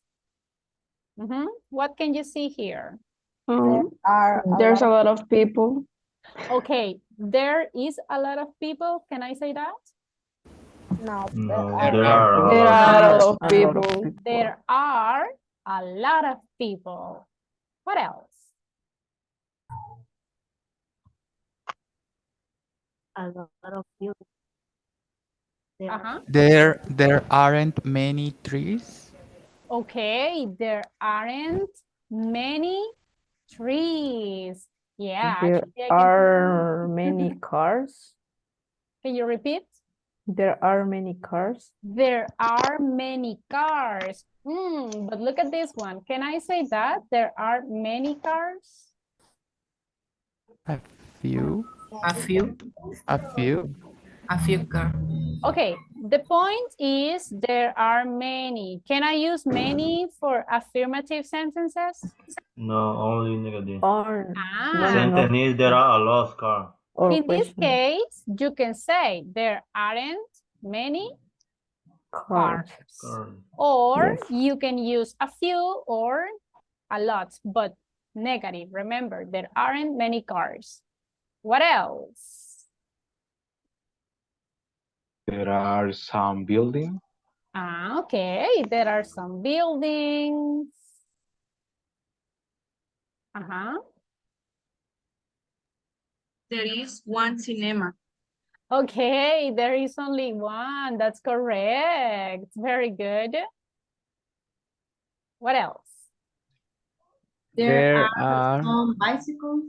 What can you see here? There's a lot of people. Okay, there is a lot of people. Can I say that? No, No, there there are- are There a lot are a of lot of people. There are a lot of people. What else? a lot of you. There aren't many trees. Okay, there aren't many trees. Yeah, There actually, I can- are many cars. Can you repeat? There are many cars. There are many cars. But look at this one. Can I say that? There are many cars? A few. A few. A few. A few car. Okay, the point is there are many. Can I use many for affirmative sentences? No, only negative. Or Ah, Sentence is there are a lot of cars. or in this question. case, you can say there aren't many Cars. Cars. or Yes. you can use a few or a lot, but negative. Remember, there aren't many cars. What else? There are some buildings. Ah, okay, there are some buildings. There is one cinema. Okay, there is only one. That's correct. Very good. What else? There are Some bicycles.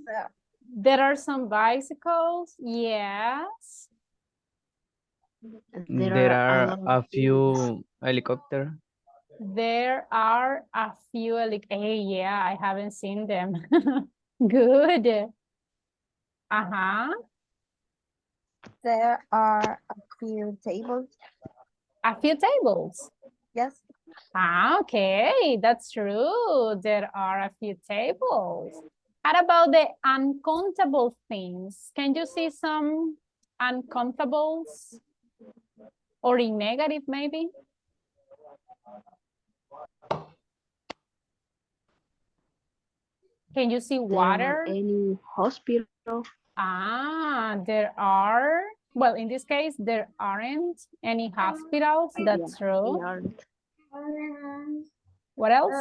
There are some bicycles. Yes. there are a few helicopters. There are a few. Hey, yeah, I haven't seen them. Good. There are a few tables. A few tables. Yes. Ah, okay, that's true. There are a few tables. How about the uncountable things? Can you see some uncountables? Or in negative, maybe? Can you see water? Any hospital? Ah, there are. Well, in this case, there aren't any hospitals. That's true. What else?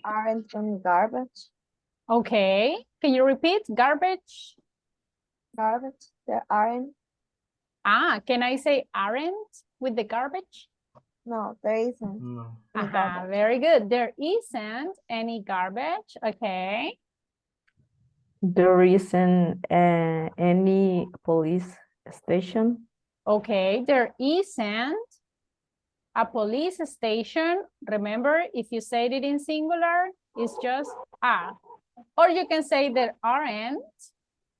Aren't any garbage. Okay. Can you repeat? Garbage? Garbage. There aren't. Ah, can I say aren't? with the garbage? No, there isn't. No. any Uh-huh, garbage. very good. There isn't any garbage. Okay. There isn't any police station. Okay, there isn't a police station. Remember, if you say it in singular, it's just a. Or you can say there aren't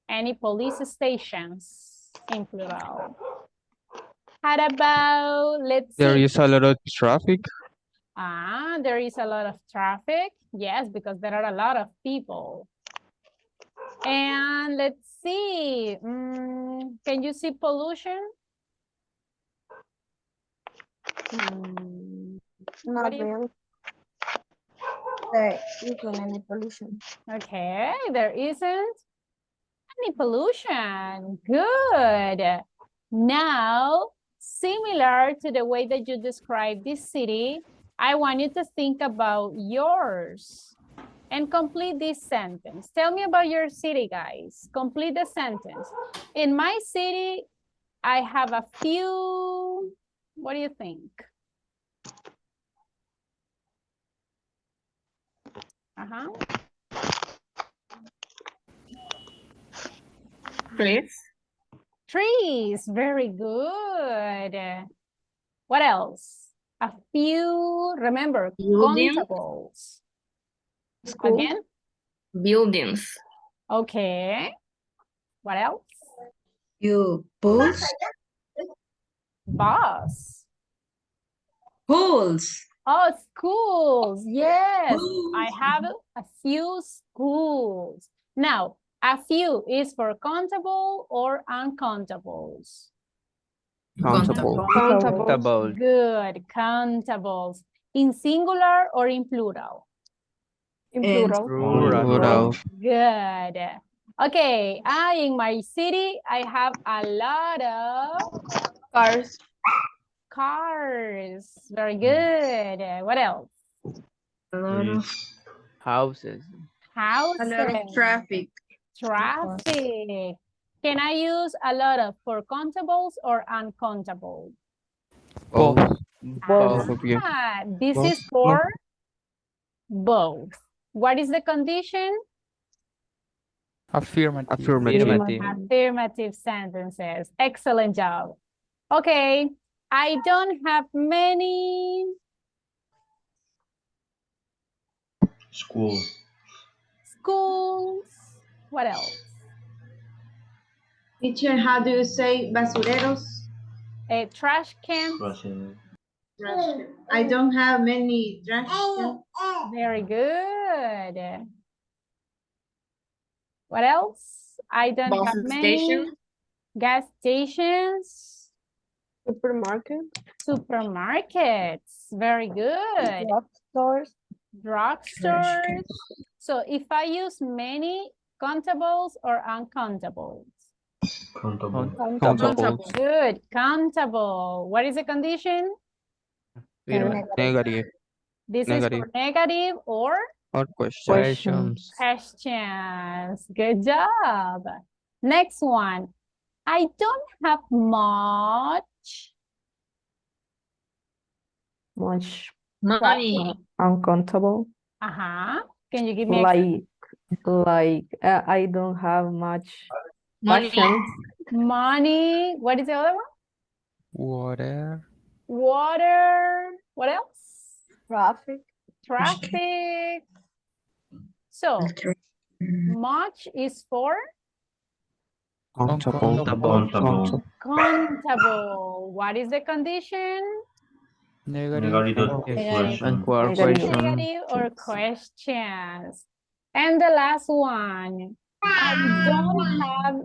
any police stations in plural. How about, let's There see. is a lot of traffic. There is a lot of traffic. Yes, because there are a lot of people. And let's see. Can you see pollution? Not do you- really. There isn't any pollution. Okay, there isn't any pollution. Good. Now, similar to the way that you describe this city, I want you to think about yours and complete this sentence. Tell me about your city, guys. Complete the sentence. In my city, I have a few, what do you think? Uh-huh. Trees. Trees, very good. What else? A few, remember, Building. contables. School. Again, Buildings. okay. What else? You pools. Bus. Pools. Oh, schools, yes. I Schools. have a few schools. Now, a few is for countable or uncountables? Countable. Countable. Good, countables. In singular or in plural? In And plural. Plural. Good. Okay, in my city, I have a lot of Cars. cars. Very good. What else? A lot of, Trees. Houses. Houses. a lot of traffic. Traffic. Can I use a lot of for countables or uncountable? Both. Both. of you. This Both. is for both. What is the condition? Affirmative. Affirmative. Affirmative sentences. Excellent job. Okay, I don't have many School. schools. What else? Teacher, how do you say basureros? Trash cans. President. I don't have many trash cans. Very good. What else? I don't Bus have many station. gas stations. Supermarket. Supermarkets. Very good. Drugstores. Drugstores. So if I use many, countables or uncountables? Countable. Countable. Good, countable. What is the condition? Negative. This is for negative or Or question. Questions. questions. Good job. Next one. I don't have much. Much Money. uncountable. Can you give me example? Like I don't have much Money. passion. Money. What is the other one? Water. Water. What else? Traffic. Traffic. So much is for Countable. Countable. countable. What is the condition? Negative. Negative Negative. question. Negative. Negative or questions. And the last one. I don't have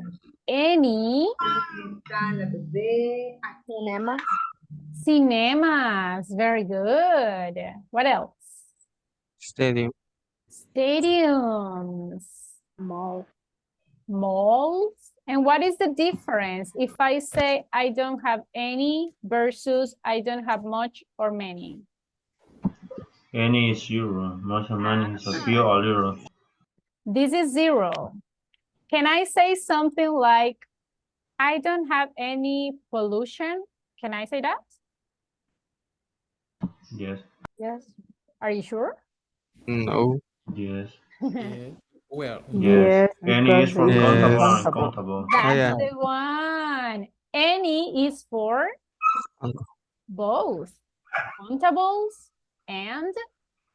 any Cinema. cinemas. Very good. What else? Stadium. Stadiums. Malls. And what is the difference if I say I don't have any versus I don't have much or many? Any is zero. Much and many is a few or little. This is zero. Can I say something like, I don't have any pollution? Can I say that? Yes. Yes. Are you sure? No. Yes. Yeah. Well, Yes. Any is because for it's countable Yes. and uncountable. That's yeah. the one. Any is for Unc- both countables and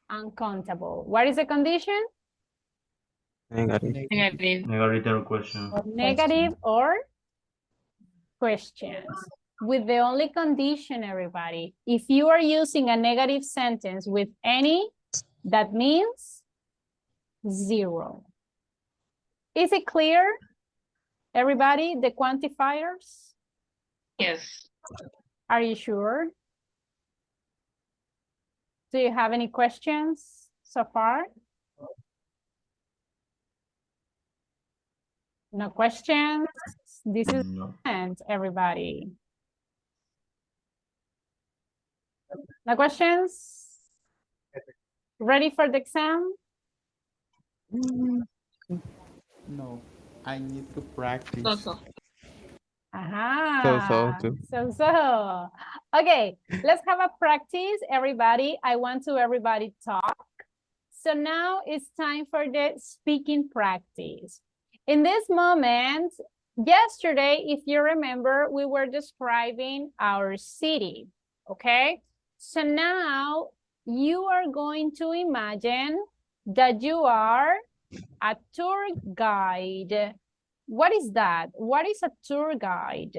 uncountable. What is the condition? Negative. Negative. Negative question. Negative or questions. With the only condition, everybody, if you are using a negative sentence with any, that means 0. Is it clear, everybody, the quantifiers? Yes. Are you sure? Do you have any questions so far? No questions? This is No. and everybody. No questions? Ready for the exam? no, I need to practice. So. Aha. too. So. Okay, let's have a practice, everybody. I want to everybody talk. So now it's time for the speaking practice. In this moment, yesterday, if you remember, we were describing our city, okay? So now you are going to imagine that you are a tour guide. What is that? What is a tour guide?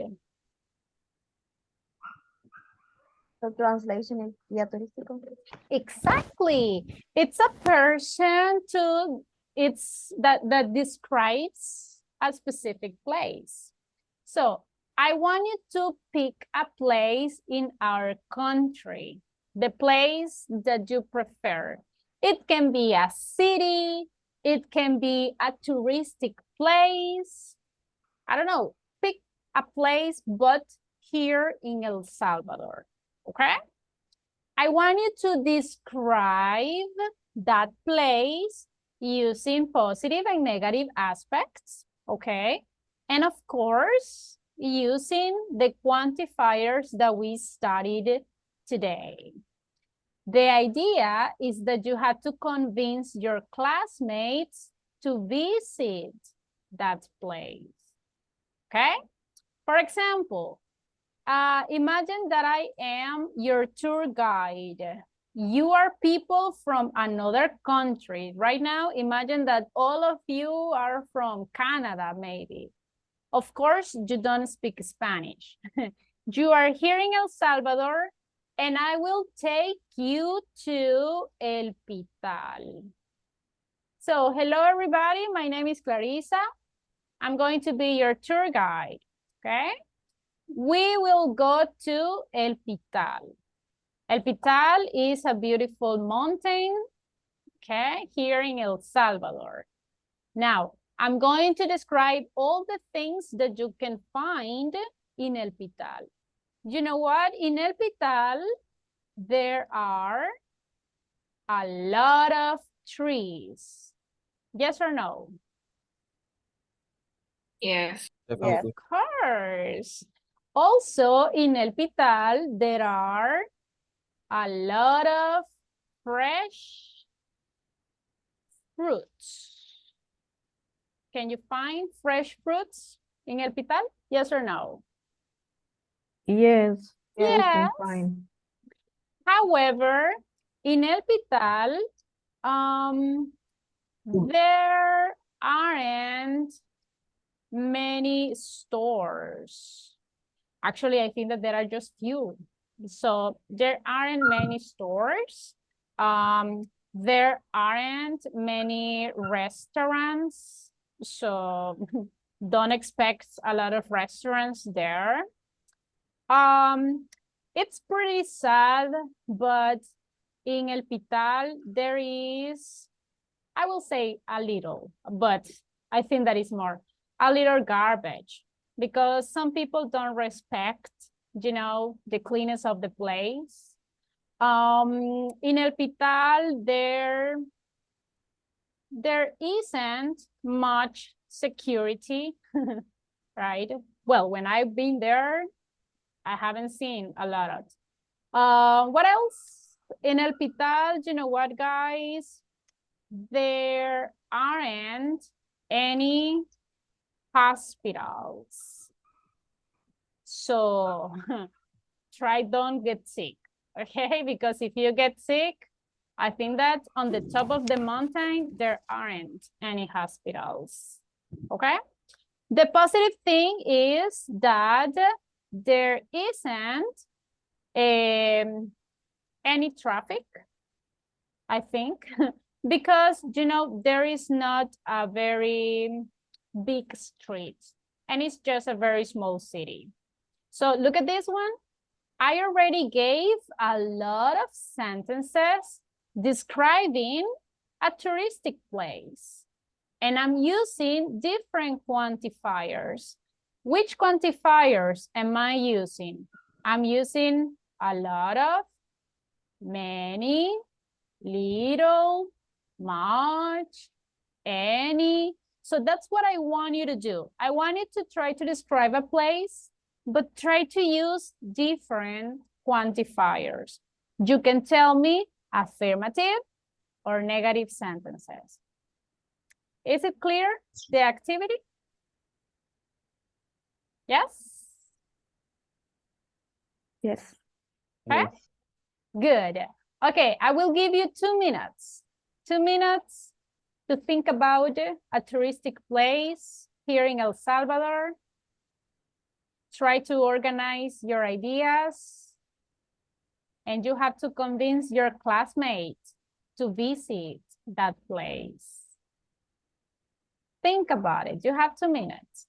The translation is guía turístico. Exactly. It's a person that describes a specific place. So I want you to pick a place in our country, the place that you prefer. It can be a city, it can be a touristic place. I don't know, pick a place, but here in El Salvador, okay? I want you to describe that place using positive and negative aspects, okay? And of course, using the quantifiers that we studied today. The idea is that you have to convince your classmates to visit that place, okay? For example, imagine that I am your tour guide. You are people from another country. Right now, imagine that all of you are from Canada, maybe. Of course, you don't speak Spanish. You are here in El Salvador, and I will take you to El Pital. So, hello, everybody. My name is Clarissa. I'm going to be your tour guide, okay? We will go to El Pital. El Pital is a beautiful mountain, okay, here in El Salvador. Now, I'm going to describe all the things that you can find in El Pital. You know what? In El Pital, there are a lot of trees. Yes or no? Yes. Yes. Of course. Also, in El Pital, there are a lot of fresh fruits. Can you find fresh fruits in El Pital? Yes or no? Yes, we Yes. can find. However, in El Pital, there aren't many stores. Actually, I think that there are just few. So there aren't many stores. There aren't many restaurants. So don't expect a lot of restaurants there. It's pretty sad, but in El Pital, there is, I will say a little, but I think that is more, a little garbage, because some people don't respect, you know, the cleanness of the place. In El Pital, there isn't much security, right? Well, when I've been there, I haven't seen a lot of. What else? in El Pital, you know what, guys? There aren't any hospitals. So try don't get sick, okay? Because if you get sick, I think that on the top of the mountain, there aren't any hospitals, okay? The positive thing is that there isn't any traffic, I think, because, you know, there is not a very big street and it's just a very small city. So look at this one. I already gave a lot of sentences describing a touristic place. And I'm using different quantifiers. Which quantifiers am I using? I'm using a lot of, many, little, much, any. So that's what I want you to do. I want you to try to describe a place, but try to use different quantifiers. You can tell me affirmative or negative sentences. Is it clear, the activity? Yes? Yes. Okay. Good. Okay, I will give you 2 minutes. 2 minutes to think about a touristic place here in El Salvador. Try to organize your ideas. And you have to convince your classmates to visit that place. Think about it. You have 2 minutes.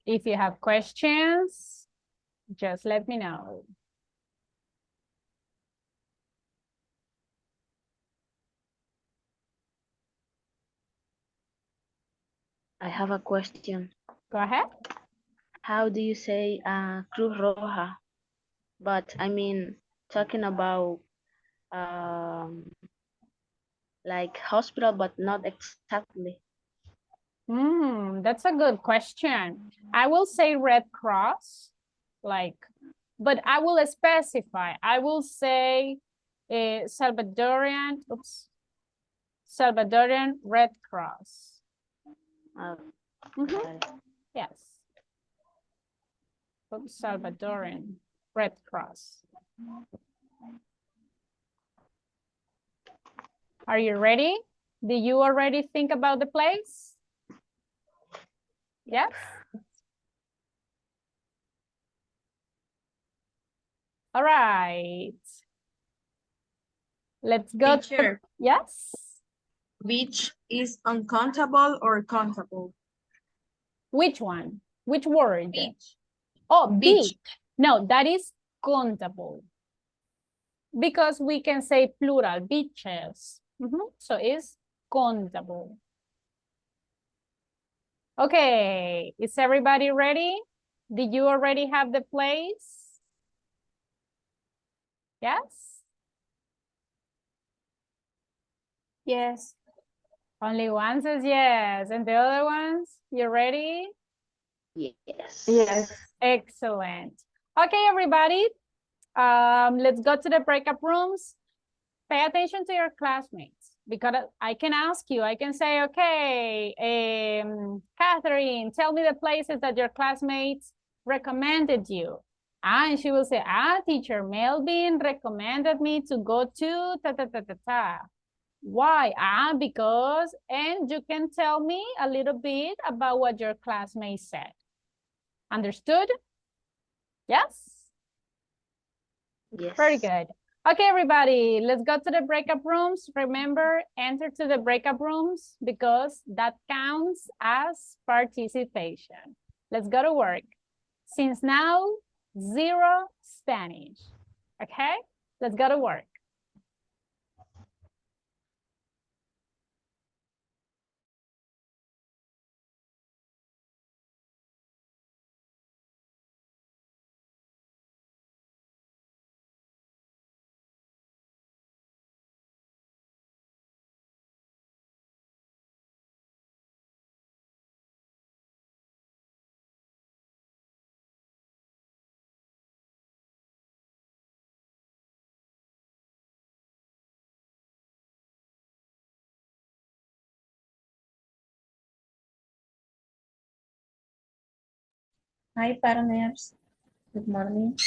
If you have questions, just let me know. I have a question. Go ahead. How do you say Cruz Roja? But I mean, talking about like hospital, but not exactly. That's a good question. I will say Red Cross, like, but I will specify. I will say Salvadorian Red Cross. Yes. Salvadorian Red Cross. Are you ready? Do you already think about the place? Yes? All right. Let's go. Teacher. Yes? Beach is uncountable or countable? Which one? Which word? Beach. Oh, Beach. beach. No, that is countable. Because we can say plural, beaches. So it's countable. Okay, is everybody ready? Did you already have the place? Yes? Yes. Only one says yes. And the other ones, you ready? Yes. Yes. Excellent. Okay, everybody. Let's go to the breakup rooms. Pay attention to your classmates because I can ask you, I can say, okay, Catherine, tell me the places that your classmates recommended you. And she will say, teacher Melvin recommended me to go to ta-ta-ta-ta-ta. Why? Because, and you can tell me a little bit about what your classmates said. Understood? Yes? Yes. Very good. Okay, everybody, let's go to the breakup rooms. Remember, enter to the breakup rooms because that counts as participation. Let's go to work. Since now, 0 Spanish. Okay, let's go to work. Hi, partners. Good morning.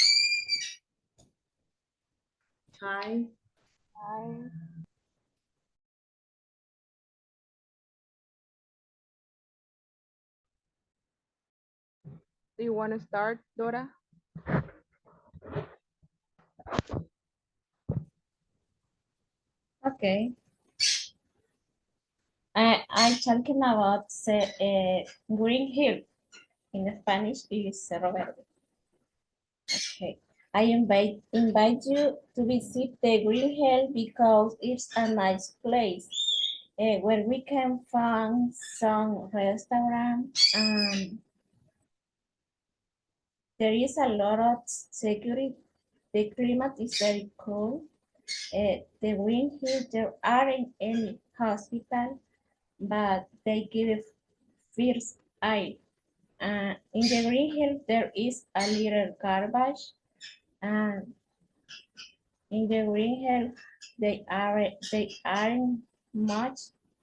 Hi. Do you want to start, Dora? Okay. I'm talking about Green Hill. In Spanish is Cerro Verde. Okay. I invite you to visit the Green Hill because it's a nice place where we can find some restaurants and there is a lot of security. The climate is very cool. The Green Hill, there aren't any hospital, but they give first aid. In the Green Hill, there is a little garbage, and in the Green Hill, they aren't much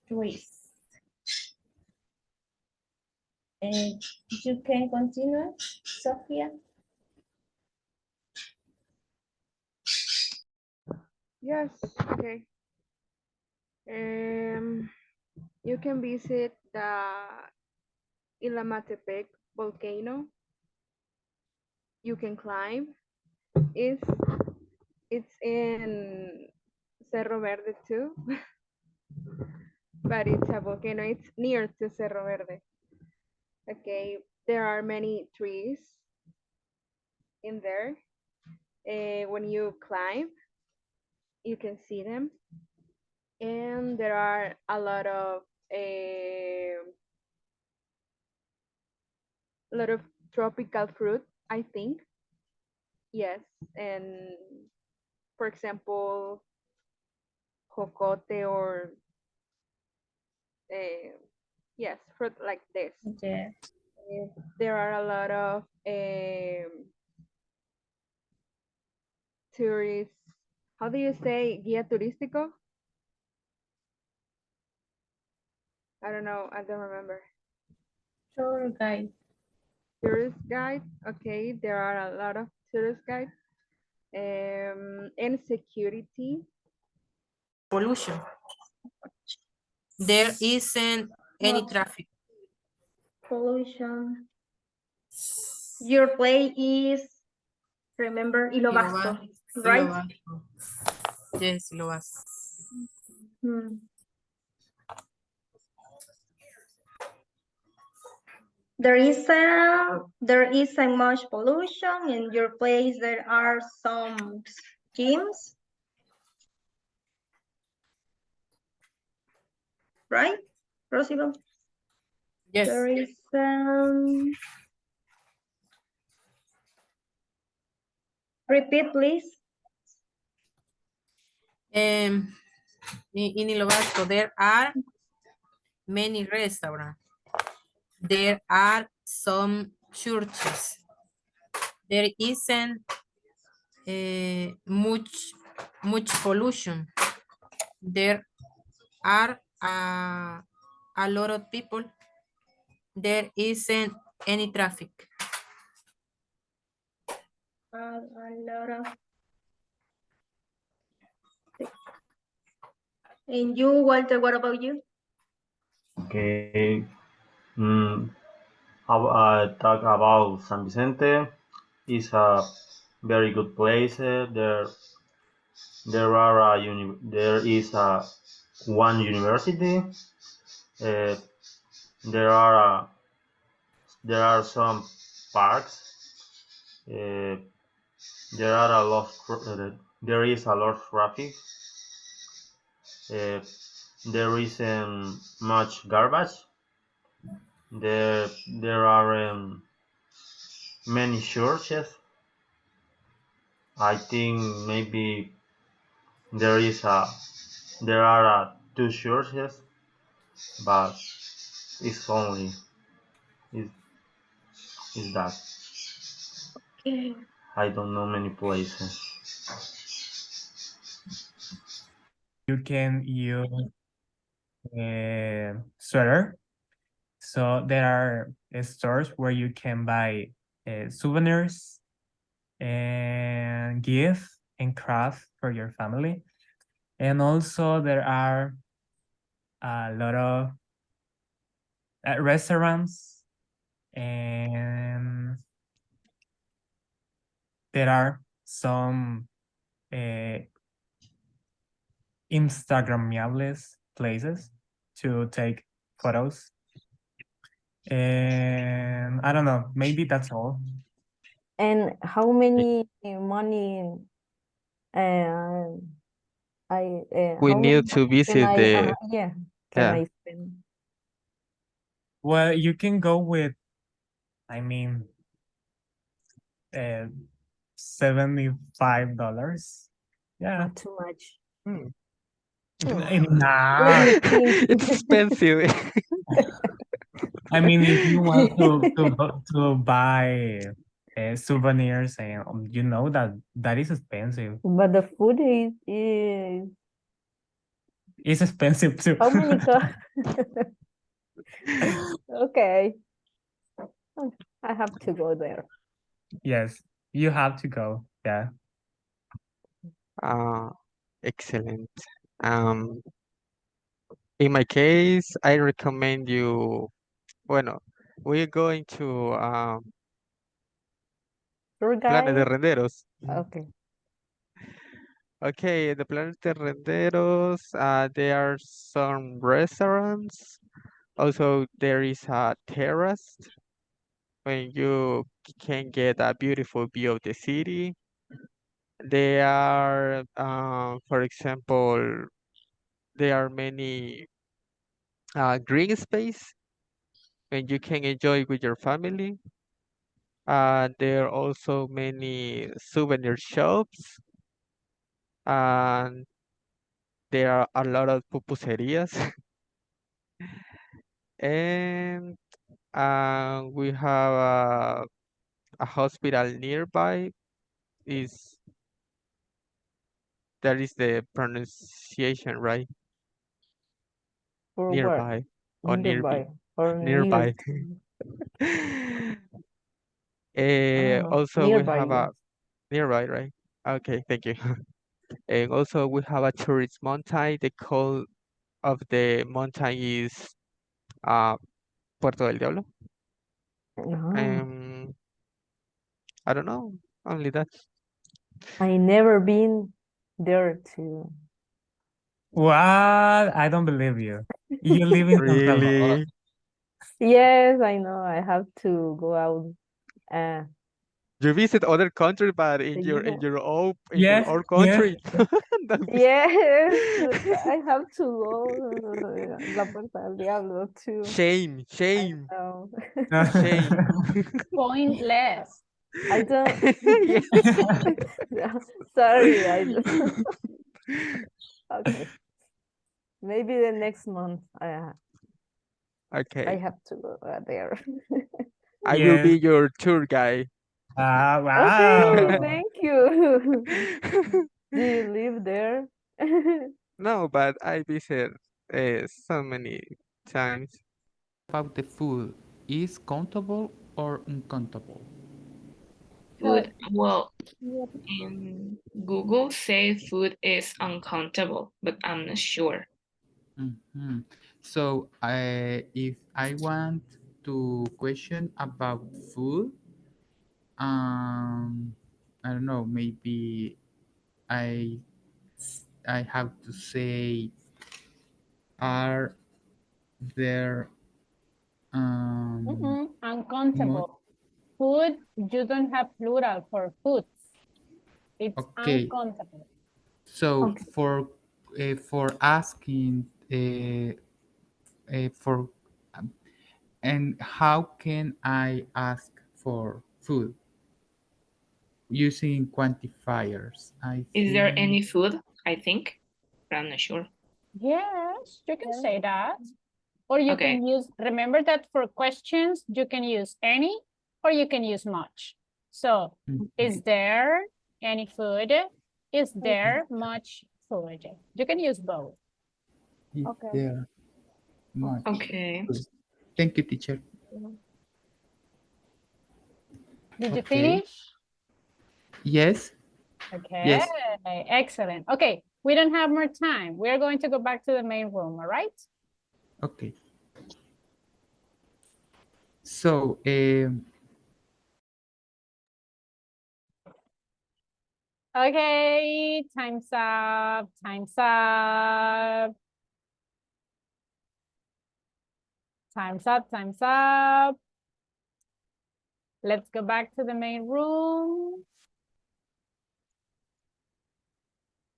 trees. And you can continue, Sophia. Yes, okay. You can visit the Ilamatepec volcano. You can climb. It's in Cerro Verde too, but it's a volcano. It's near to Cerro Verde. Okay, there are many trees in there. When you climb, you can see them. And there are a lot of tropical fruit, I think. Yes, and for example, jocote or yes, fruit like this. Yeah. There are a lot of tourists. How do you say guía turístico? I don't know. I don't remember. Tour guide. Tourist guide. Okay, there are a lot of tourist guides. And security. Pollution. There isn't any Not traffic. pollution. Your place is, remember, Ilo Vasto, right? Yes, Ilo Vasto. Hmm. There isn't much pollution. In your place, there are some gyms, right, Rosibel? Yes. There is repeat, please. In Ilo Vasto, there are many restaurants. There are some churches. There isn't much pollution. There are a lot of people. There isn't any traffic. A lot of. And you, Walter, what about you? Okay. I talk about San Vicente. It's a very good place. There is one university. There are some parks. There is a lot of traffic. There isn't much garbage. There are many churches. I think maybe there are two churches, but it's only is that. Okay. I don't know many places. You can use sweater. So there are stores where you can buy souvenirs and gift and craft for your family. And also there are a lot of restaurants, and there are some Instagramables places to take photos. And I don't know, maybe that's all. And how many money We how need much to can visit I, the yeah, can yeah. I spend? Well, you can go with, I mean, $75. Yeah. Not too much. Nah. Let me think. It's expensive. I mean, if you want to buy souvenirs, and you know that is expensive. But the food is It's expensive too. how many Okay. I have to go there. Yes, you have to go. Yeah. Excellent. In my case, I recommend you. Bueno, we're going to Tour Planes de guide? Renderos. Okay. Okay, the Planes de Renderos. There are some restaurants. Also, there is a terrace when you can get a beautiful view of the city. There are, for example, there are many green space when you can enjoy with your family. There are also many souvenir shops, and there are a lot of pupuserias. And we have a hospital nearby. Is that is the pronunciation right? For what? Nearby or Nearby or nearby. Also, we nearby, have a nearby, right? Okay, thank you. And also, we have a tourist mountain. The call of the mountain is Puerto del Diablo. I don't know. Only that. I never been there too. What? I don't believe you. You live in San Salvador. Really? Yes, I know. I have to go out. You visit other country, but in your Yes, own country. Yes, I have to go La Puerta del Diablo too. Shame. No. Shame. Pointless. I don't. Sorry, I don't. Okay. Maybe the next month. Okay. I have to go there. I will be your tour guide. Wow. Okay, thank you. Do you live there? No, but I visit so many times. About the food, is countable or uncountable? Food, well, in Google say food is uncountable, but I'm not sure. So if I want to question about food, I don't know, maybe I have to say, are there uncountable. Food, you don't have plural for foods. It's okay. uncountable. So for asking for and how can I ask for food using quantifiers? Is there any food? I think, but I'm not sure. Yes, you can say that. Or you can use, remember that for questions, you can use any or you can use much. So, is there any food? Is there much food? You can use both. Okay. There much. Okay. Thank you, teacher. Did you Okay. finish? Yes. Okay, Yes. excellent. Okay, we don't have more time. We're going to go back to the main room, all right? Okay. So, Okay, time's up, time's up. Time's up, time's up. Let's go back to the main room.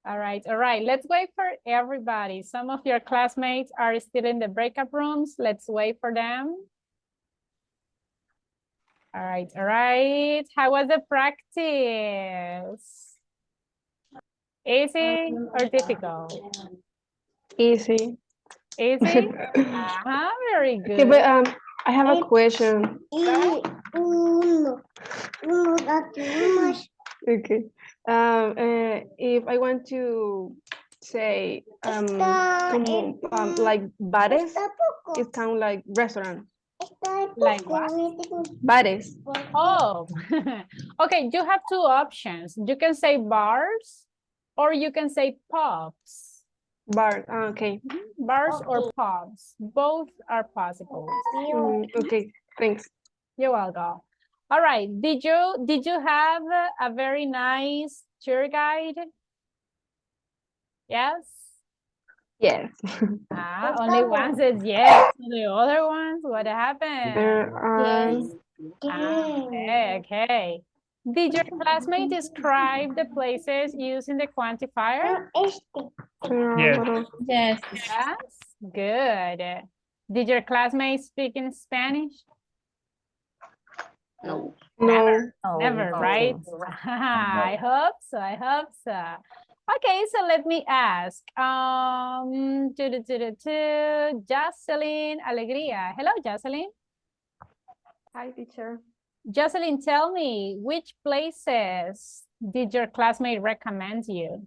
All right, let's wait for everybody. Some of your classmates are still in the breakout rooms. Let's wait for them. All right. How was the practice? Easy or difficult? Easy. Easy? Very Okay, good. but I have a question. Okay. If I want to say like bares, it sounds like restaurant. Like what? Bares. Oh, okay. You have two options. You can say bars or you can say pubs. Bar. Okay. Bars or pubs. Both are possible. Okay. Thanks. You're welcome. All right. Did you have a very nice tour guide? Yes. Yes. Only one says yes. The other ones, what happened? Okay. Did your classmate describe the places using the quantifier? Yes. Yes. Yes. Good. Did your classmate speak in Spanish? No. Never, right? I hope so. Okay, so let me ask. Jocelyn Alegría. Hello, Jocelyn. Hi, teacher. Jocelyn, tell me, which places did your classmate recommend you?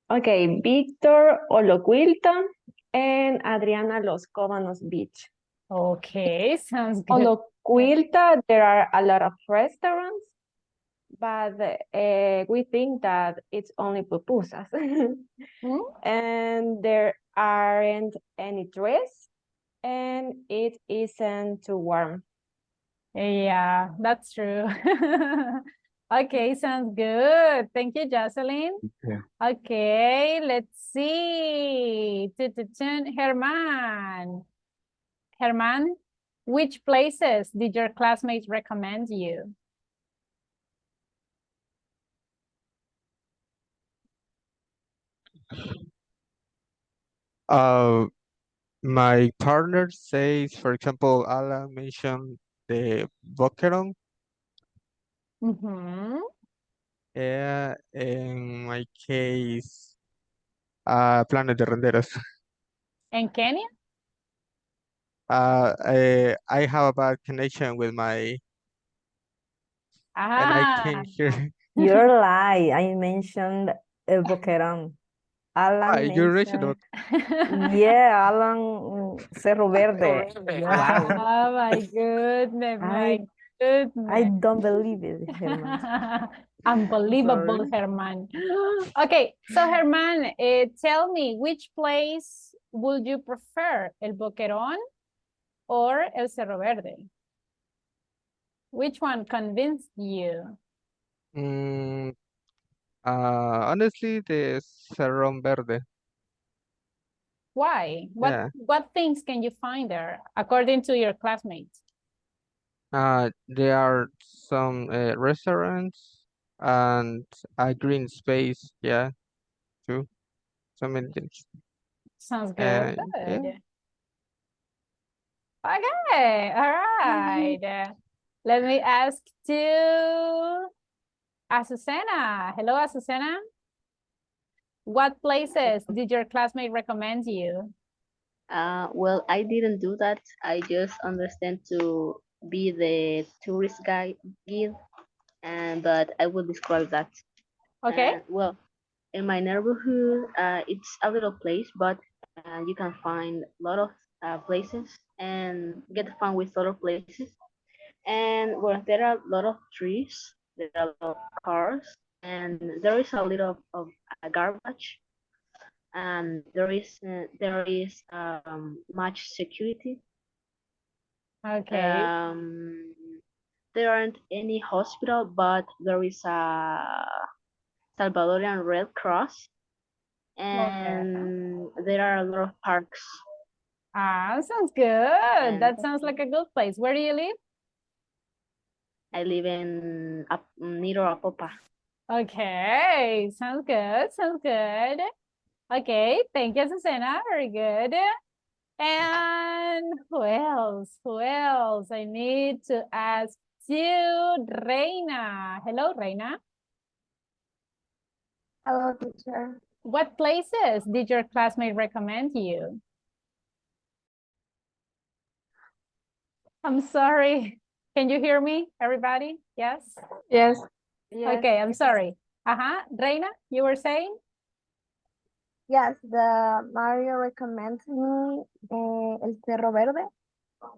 Okay, Víctor Oloquilta and Adriana Los Cóbanos Beach. Okay, sounds good. Oloquilta, there are a lot of restaurants, but we think that it's only pupusas. And there aren't any trees, and it isn't too warm. Yeah, that's true. Okay, sounds good. Thank you, Jocelyn. Yeah. Okay, let's see. Herman. Herman, which places did your classmates recommend you? My partner says, for example, Alan mentioned the Boquerón. Yeah, in my case, Planes de Renderos. In Kenya? I have a bad connection with my, and I can't hear. You're lie. I mentioned El Boquerón. Alan You mentioned mentioned. Yeah, Alan Cerro Verde. You're lying. Oh my goodness, my goodness. I don't believe it, Herman. Unbelievable, Herman. Okay, so Herman, tell me, which place would you prefer, El Boquerón or El Cerro Verde? Which one convinced you? Honestly, the Cerro Verde. Why? Yeah. What things can you find there, according to your classmates? There are some restaurants and a green space. Yeah, too. So many things. Sounds good. Yeah. Okay, all right. Let me ask to Azucena. Hello, Azucena. What places did your classmate recommend you? Well, I didn't do that. I just understand to be the tourist guide, but I will describe that. Okay. Well, in my neighborhood, it's a little place, but you can find a lot of places and get fun with other places. And well, there are a lot of trees, there are a lot of cars, and there is a little of garbage, and there is much security. Okay. There aren't any hospital, but there is a Salvadorian Red Cross, and there are a lot of parks. Sounds good. That sounds like a good place. Where do you live? I live in near Apopa. Okay, sounds good. Sounds good. Okay, thank you, Susana. Very good. And who else? Who else? I need to ask you, Reina. Hello, Reina. Hello, teacher. What places did your classmate recommend you? I'm sorry. Can you hear me, everybody? Yes? Yes. Okay, I'm sorry. Reina, you were saying? Yes, the Mario recommends me El Cerro Verde,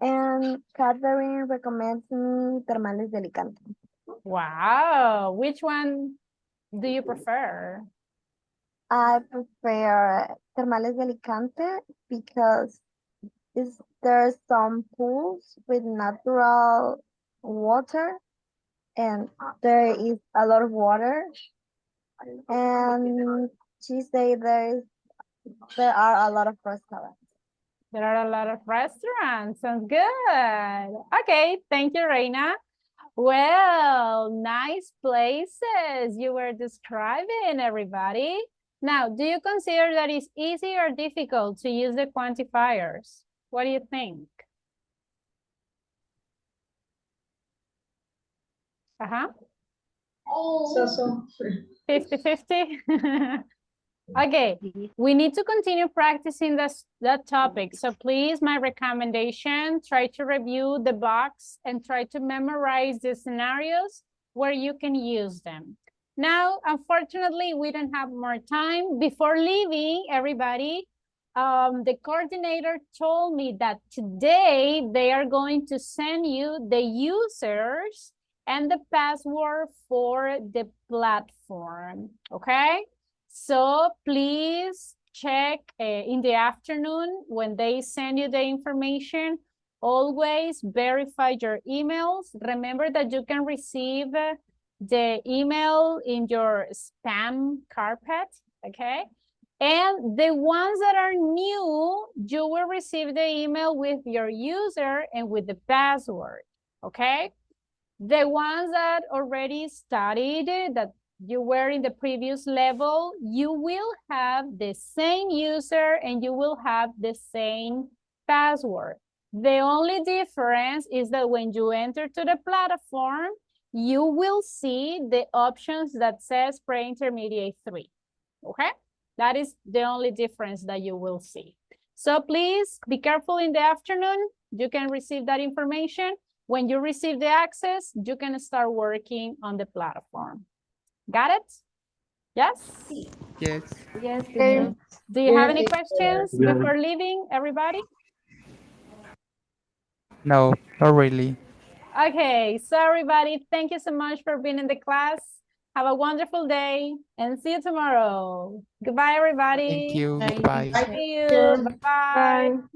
and Catherine recommends me Termales de Alicante. Wow. Which one do you prefer? I prefer Termales de Alicante because there's some pools with natural water, and there is a lot of water. And she said there are a lot of restaurants. There are a lot of restaurants. Sounds good. Okay, thank you, Reina. Well, nice places you were describing, everybody. Now, do you consider that it's easy or difficult to use the quantifiers? What do you think? So. 50-50? Okay, we need to continue practicing that topic. So please, my recommendation, try to review the box and try to memorize the scenarios where you can use them. Now, unfortunately, we don't have more time. Before leaving, everybody, the coordinator told me that today they are going to send you the users and the password for the platform, okay? So please check in the afternoon when they send you the information. Always verify your emails. Remember that you can receive the email in your spam carpet, okay? And the ones that are new, you will receive the email with your user and with the password, okay? The ones that already studied, that you were in the previous level, you will have the same user and you will have the same password. The only difference is that when you enter to the platform, you will see the options that says pre-intermediate 3, okay? That is the only difference that you will see. So please be careful in the afternoon. You can receive that information. When you receive the access, you can start working on the platform. Got it? Yes? Yes. Yes, Okay. teacher. Do you have any questions Yeah. before leaving, everybody? No, not really. Okay, so everybody, thank you so much for being in the class. Have a wonderful day and see you tomorrow. Goodbye, everybody. Thank you. Goodbye. See you. Bye-bye. Bye.